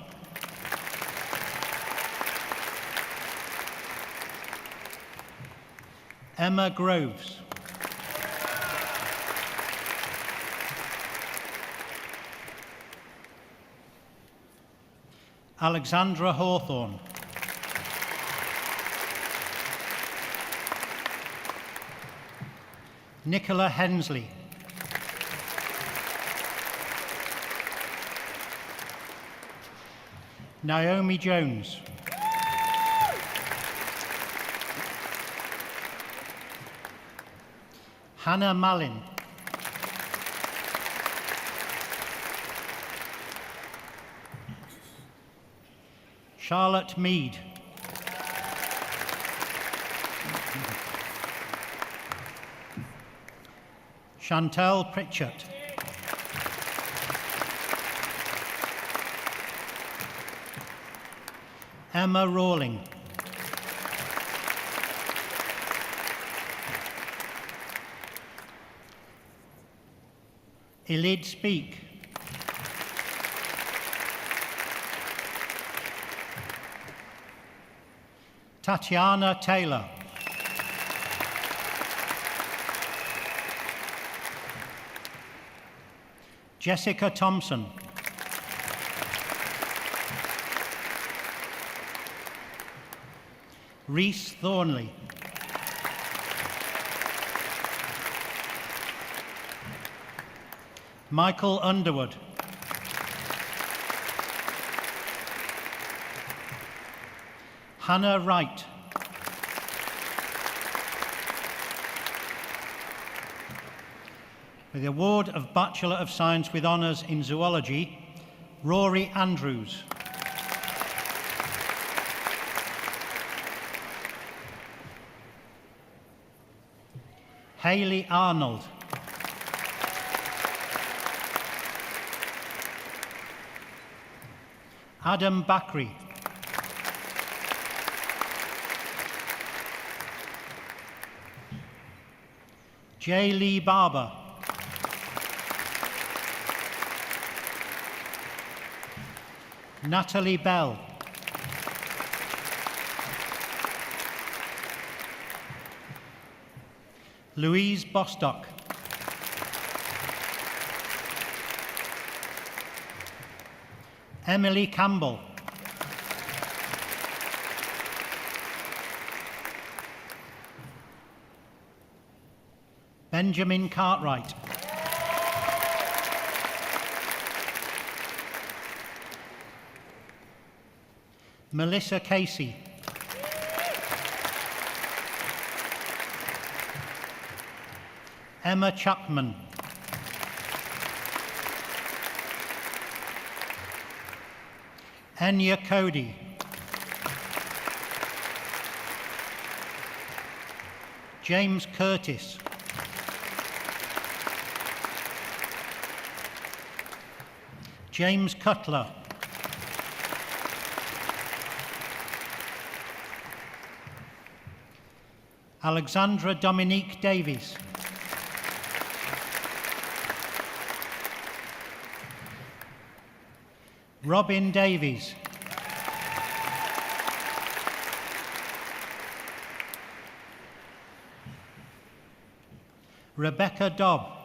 Emma Groves. Alexandra Hawthorne. Nicola Hensley. Naomi Jones. Hannah Mallin. Charlotte Mead. Chantel Pritchett. Emma Rawling. Elid Speak. Tatiana Taylor. Jessica Thompson. Reese Thornley. Michael Underwood. Hannah Wright. With the award of Bachelor of Science with Honours in Zoology, Rory Andrews. Hayley Arnold. Adam Bakri. J. Lee Barber. Natalie Bell. Louise Bostock. Emily Campbell. Benjamin Cartwright. Melissa Casey. Emma Chapman. Enya Cody. James Curtis. James Cutler. Alexandra Dominique Davies. Robin Davies. Rebecca Dobb.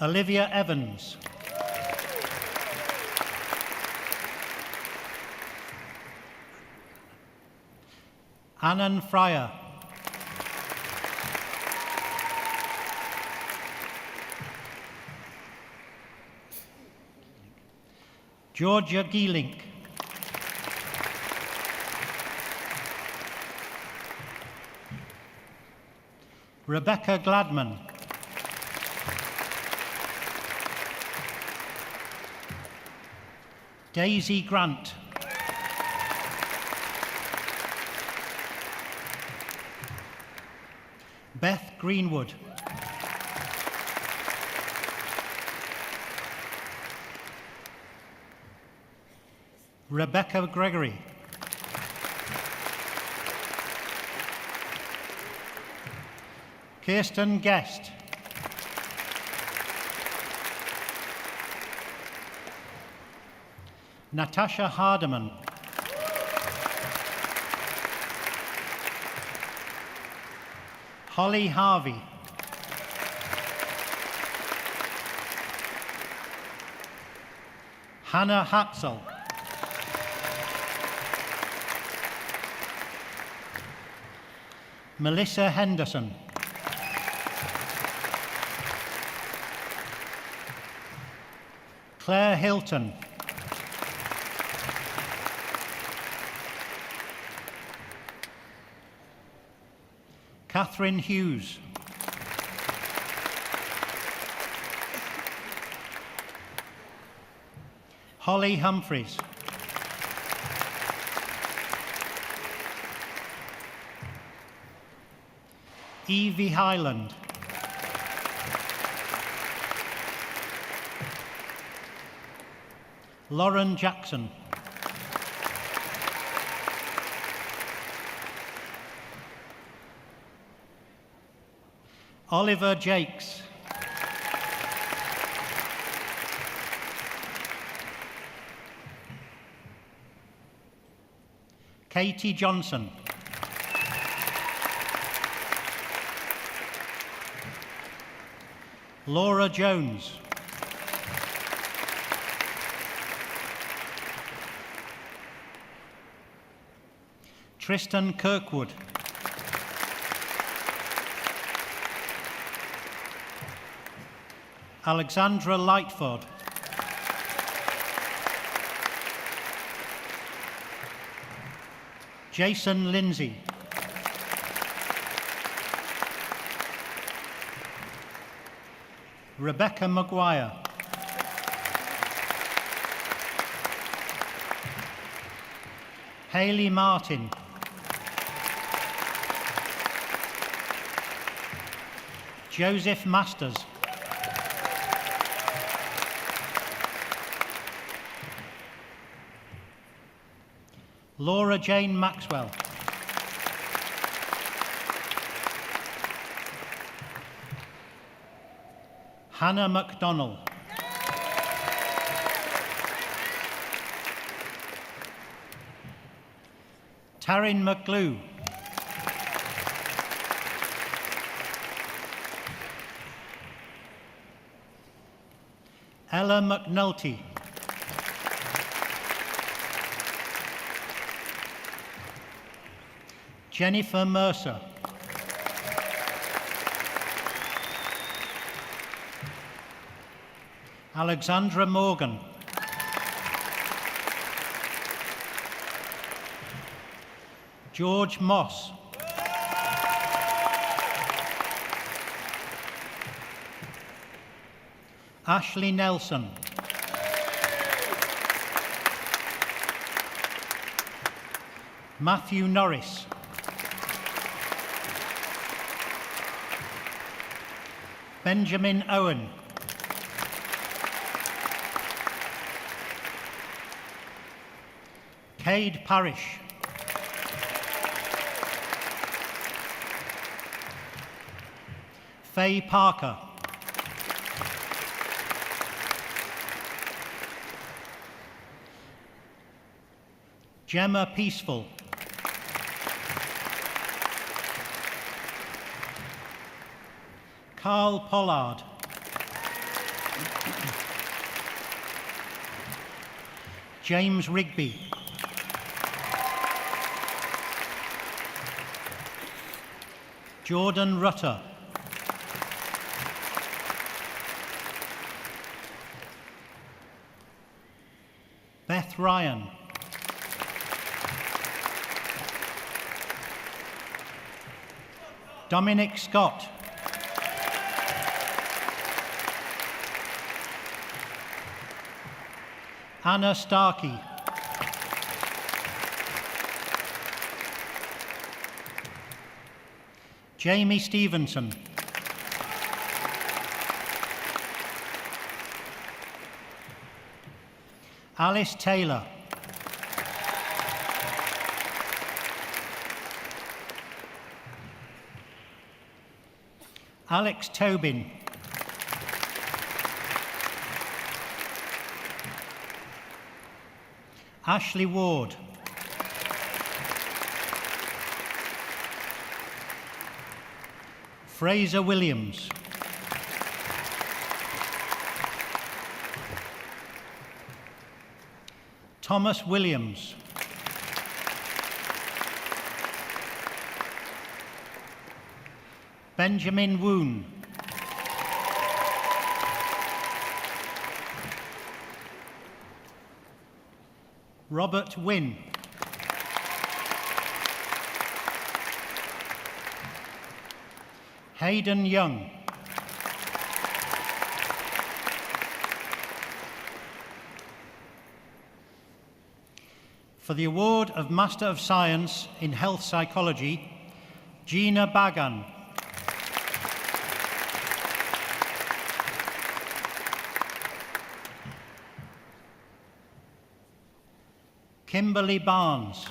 Olivia Evans. Annan Fryer. Georgia Gielink. Rebecca Gladman. Daisy Grant. Beth Greenwood. Rebecca Gregory. Kirsten Guest. Natasha Hardeman. Holly Harvey. Hannah Hatzel. Melissa Henderson. Claire Hilton. Catherine Hughes. Holly Humphreys. Evie Highland. Lauren Jackson. Oliver Jakes. Katie Johnson. Laura Jones. Tristan Kirkwood. Alexandra Lightford. Jason Lindsay. Rebecca Maguire. Hayley Martin. Joseph Masters. Laura Jane Maxwell. Hannah MacDonald. Taryn McGlue. Ella McNulty. Jennifer Mercer. Alexandra Morgan. George Moss. Ashley Nelson. Matthew Norris. Benjamin Owen. Cade Parish. Faye Parker. Gemma Peaceful. Carl Pollard. James Rigby. Jordan Rutter. Beth Ryan. Dominic Scott. Anna Starkey. Jamie Stevenson. Alice Taylor. Alex Tobin. Ashley Ward. Fraser Williams. Thomas Williams. Benjamin Woon. Robert Wynne. Hayden Young. For the award of Master of Science in Health Psychology, Gina Bagan. Kimberly Barnes.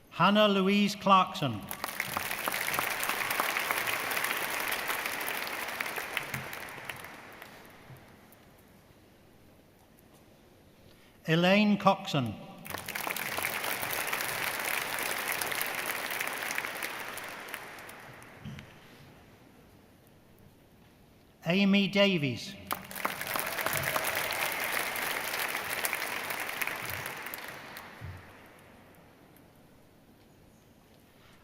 Hannah Louise Clarkson. Elaine Coxon. Amy Davies.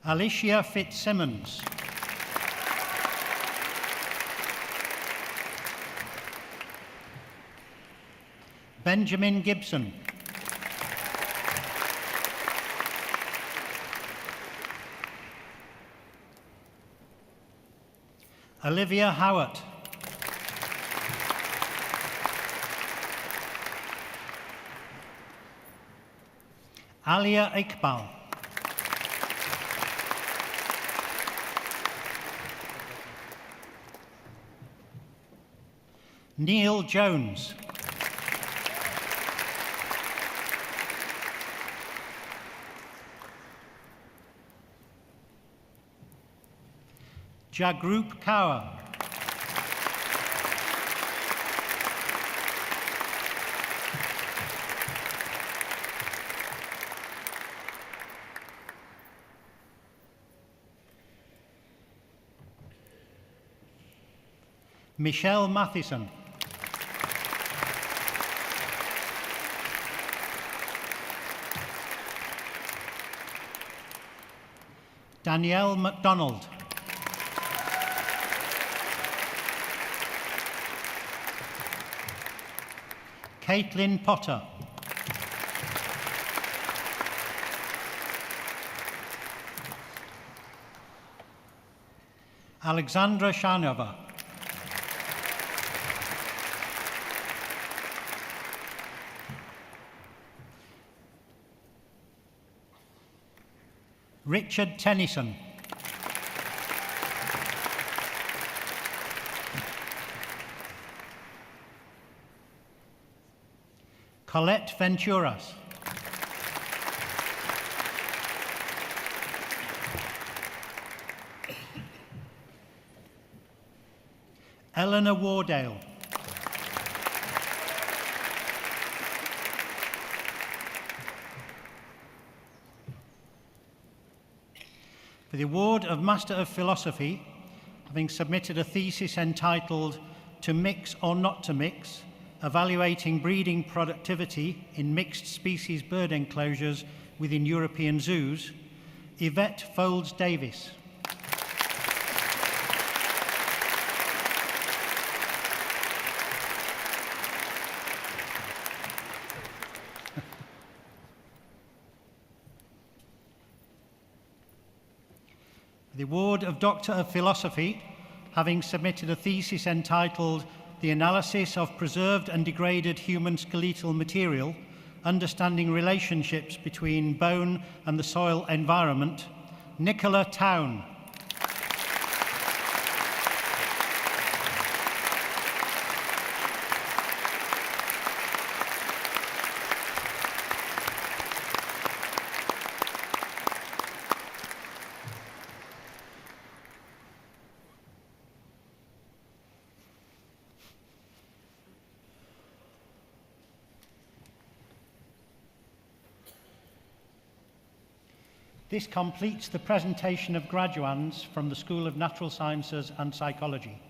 Alicia Fitzsimmons. Benjamin Gibson. Olivia Howard. Alia Iqbal. Neil Jones. Jagrup Kaur. Michelle Mathison. Danielle MacDonald. Caitlin Potter. Alexandra Shanova. Richard Tennyson. Colette Venturas. Eleanor Wardale. For the award of Master of Philosophy, having submitted a thesis entitled To Mix or Not to Mix, Evaluating Breeding Productivity in Mixed Species Bird Enclosures within European Zoos, Yvette Folds Davis. The award of Doctor of Philosophy, having submitted a thesis entitled The Analysis of Preserved and Degraded Human Skeletal Material, Understanding Relationships Between Bone and the Soil Environment, Nicola Town. This completes the presentation of graduands from the School of Natural Sciences and Psychology.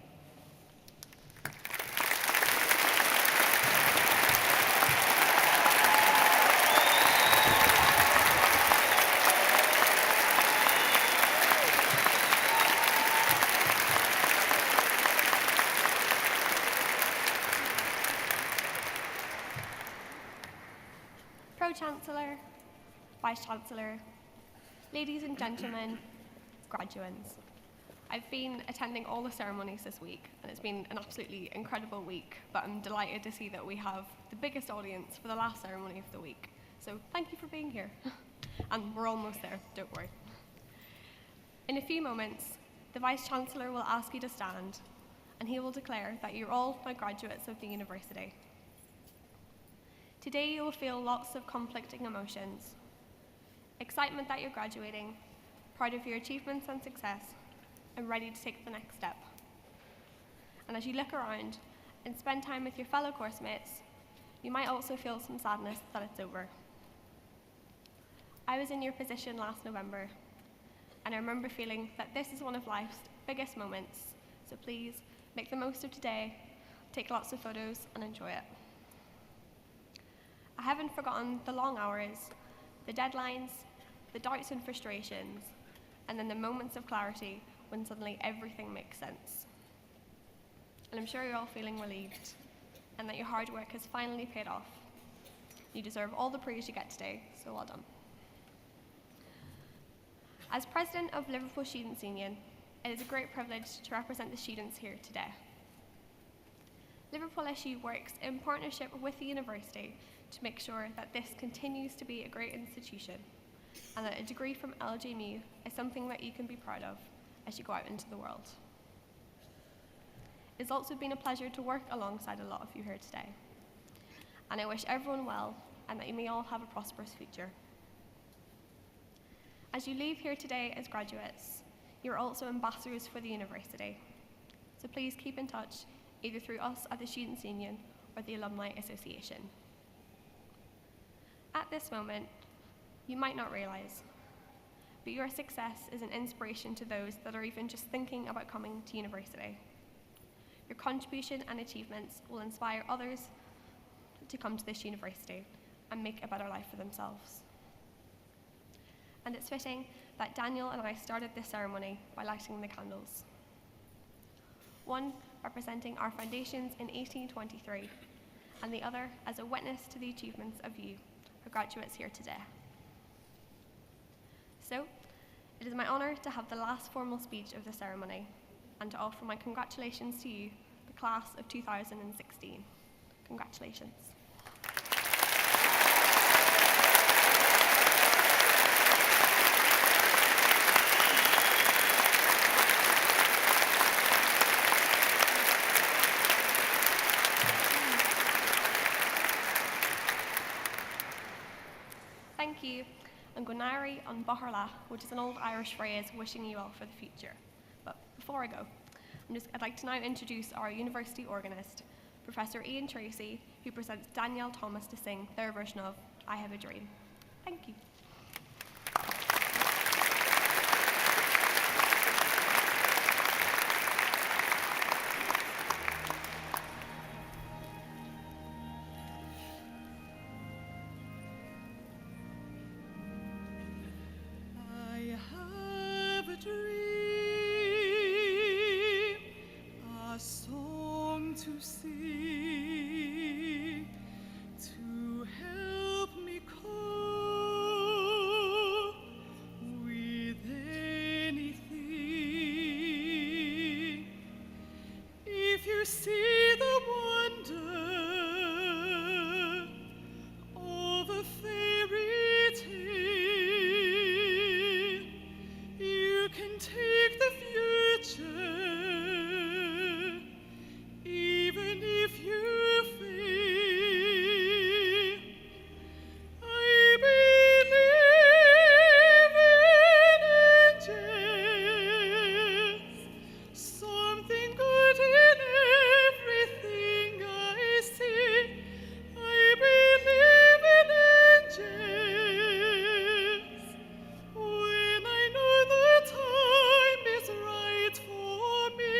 Pro-Chancellor, Vice-Chancellor, ladies and gentlemen, graduands. I've been attending all the ceremonies this week, and it's been an absolutely incredible week, but I'm delighted to see that we have the biggest audience for the last ceremony of the week. So thank you for being here. And we're almost there, don't worry. In a few moments, the Vice-Chancellor will ask you to stand, and he will declare that you're all my graduates of the university. Today you will feel lots of conflicting emotions. Excitement that you're graduating, proud of your achievements and success, and ready to take the next step. And as you look around and spend time with your fellow course mates, you might also feel some sadness that it's over. I was in your position last November, and I remember feeling that this is one of life's biggest moments, so please make the most of today, take lots of photos, and enjoy it. I haven't forgotten the long hours, the deadlines, the doubts and frustrations, and then the moments of clarity when suddenly everything makes sense. And I'm sure you're all feeling relieved, and that your hard work has finally paid off. You deserve all the praise you get today, so well done. As President of Liverpool Students' Union, it is a great privilege to represent the students here today. Liverpool SU works in partnership with the university to make sure that this continues to be a great institution, and that a degree from LJMU is something that you can be proud of as you go out into the world. It's also been a pleasure to work alongside a lot of you here today. And I wish everyone well and that you may all have a prosperous future. As you leave here today as graduates, you're also ambassadors for the university. So please keep in touch, either through us at the Students' Union or the Alumni Association. At this moment, you might not realise, but your success is an inspiration to those that are even just thinking about coming to university. Your contribution and achievements will inspire others to come to this university and make a better life for themselves. And it's fitting that Daniel and I started this ceremony by lighting the candles. One representing our foundations in 1823, and the other as a witness to the achievements of you, our graduates here today. So, it is my honour to have the last formal speech of the ceremony and to offer my congratulations to you, the class of 2016. Congratulations. Thank you, and Gunari on Baharla, which is an old Irish phrase wishing you well for the future. But before I go, I'd like to now introduce our university organist, Professor Ian Tracy, who presents Danielle Thomas to sing their version of I Have a Dream. Thank you. I have a dream, a song to sing, to help me cope with anything. If you see the wonder of a fairy tale, you can take the future, even if you fail. I believe in angels, something good in everything I see. I believe in angels. When I know the time is right for me,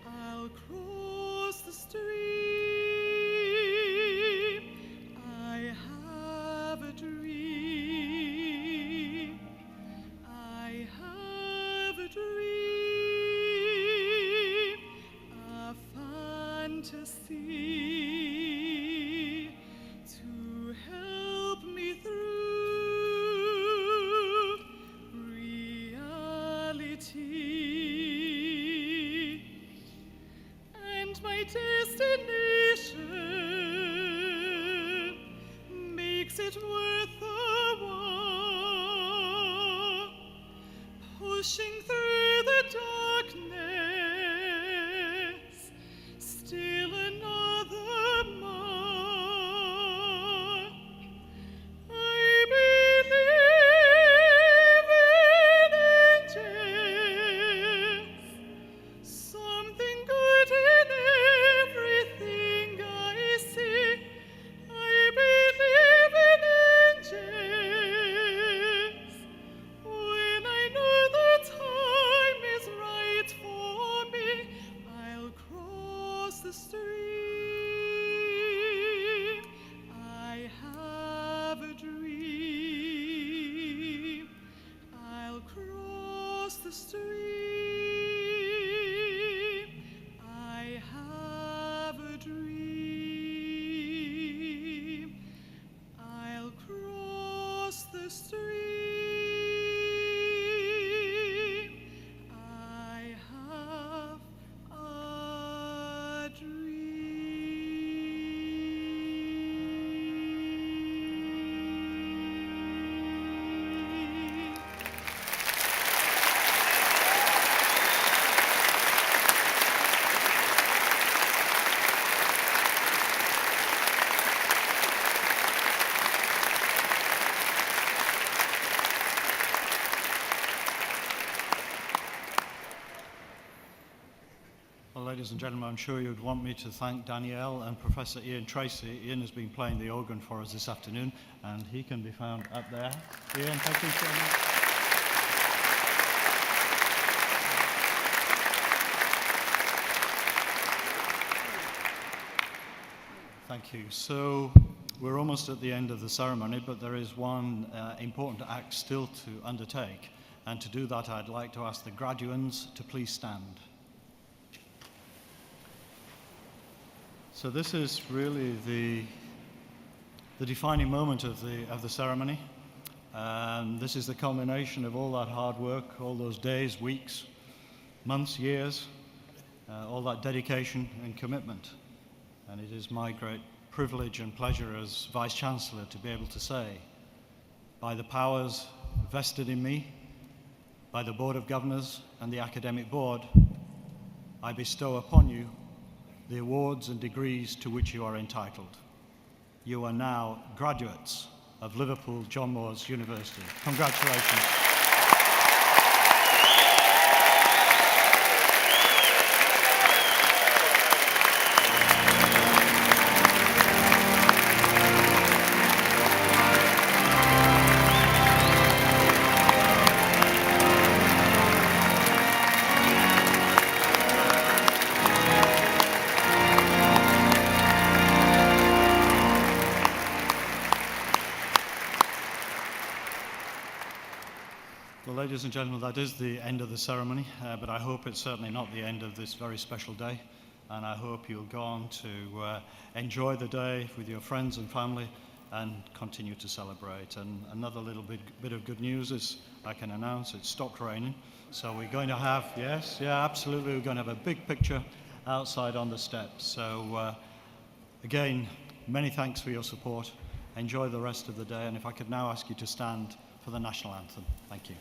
I'll cross the stream. I have a dream. I have a dream, a fantasy to help me through reality. And my destination makes it worth the while, pushing through the darkness, still another mile. I believe in angels, something good in everything I see. I believe in angels. When I know the time Well, ladies and gentlemen, I'm sure you'd want me to thank Danielle and Professor Ian Tracy. Ian has been playing the organ for us this afternoon, and he can be found up there. Ian, thank you so much. Thank you. So we're almost at the end of the ceremony, but there is one important act still to undertake. And to do that, I'd like to ask the graduands to please stand. So this is really the defining moment of the ceremony. This is the culmination of all that hard work, all those days, weeks, months, years, all that dedication and commitment. And it is my great privilege and pleasure as Vice-Chancellor to be able to say, by the powers vested in me, by the Board of Governors and the Academic Board, I bestow upon you the awards and degrees to which you are entitled. You are now graduates of Liverpool John Moores University. Congratulations. Well, ladies and gentlemen, that is the end of the ceremony, but I hope it's certainly not the end of this very special day, and I hope you'll go on to enjoy the day with your friends and family and continue to celebrate. And another little bit of good news is I can announce it's stopped raining, so we're going to have, yes, yeah, absolutely, we're going to have a big picture outside on the steps. So again, many thanks for your support. Enjoy the rest of the day, and if I could now ask you to stand for the national anthem. Thank you.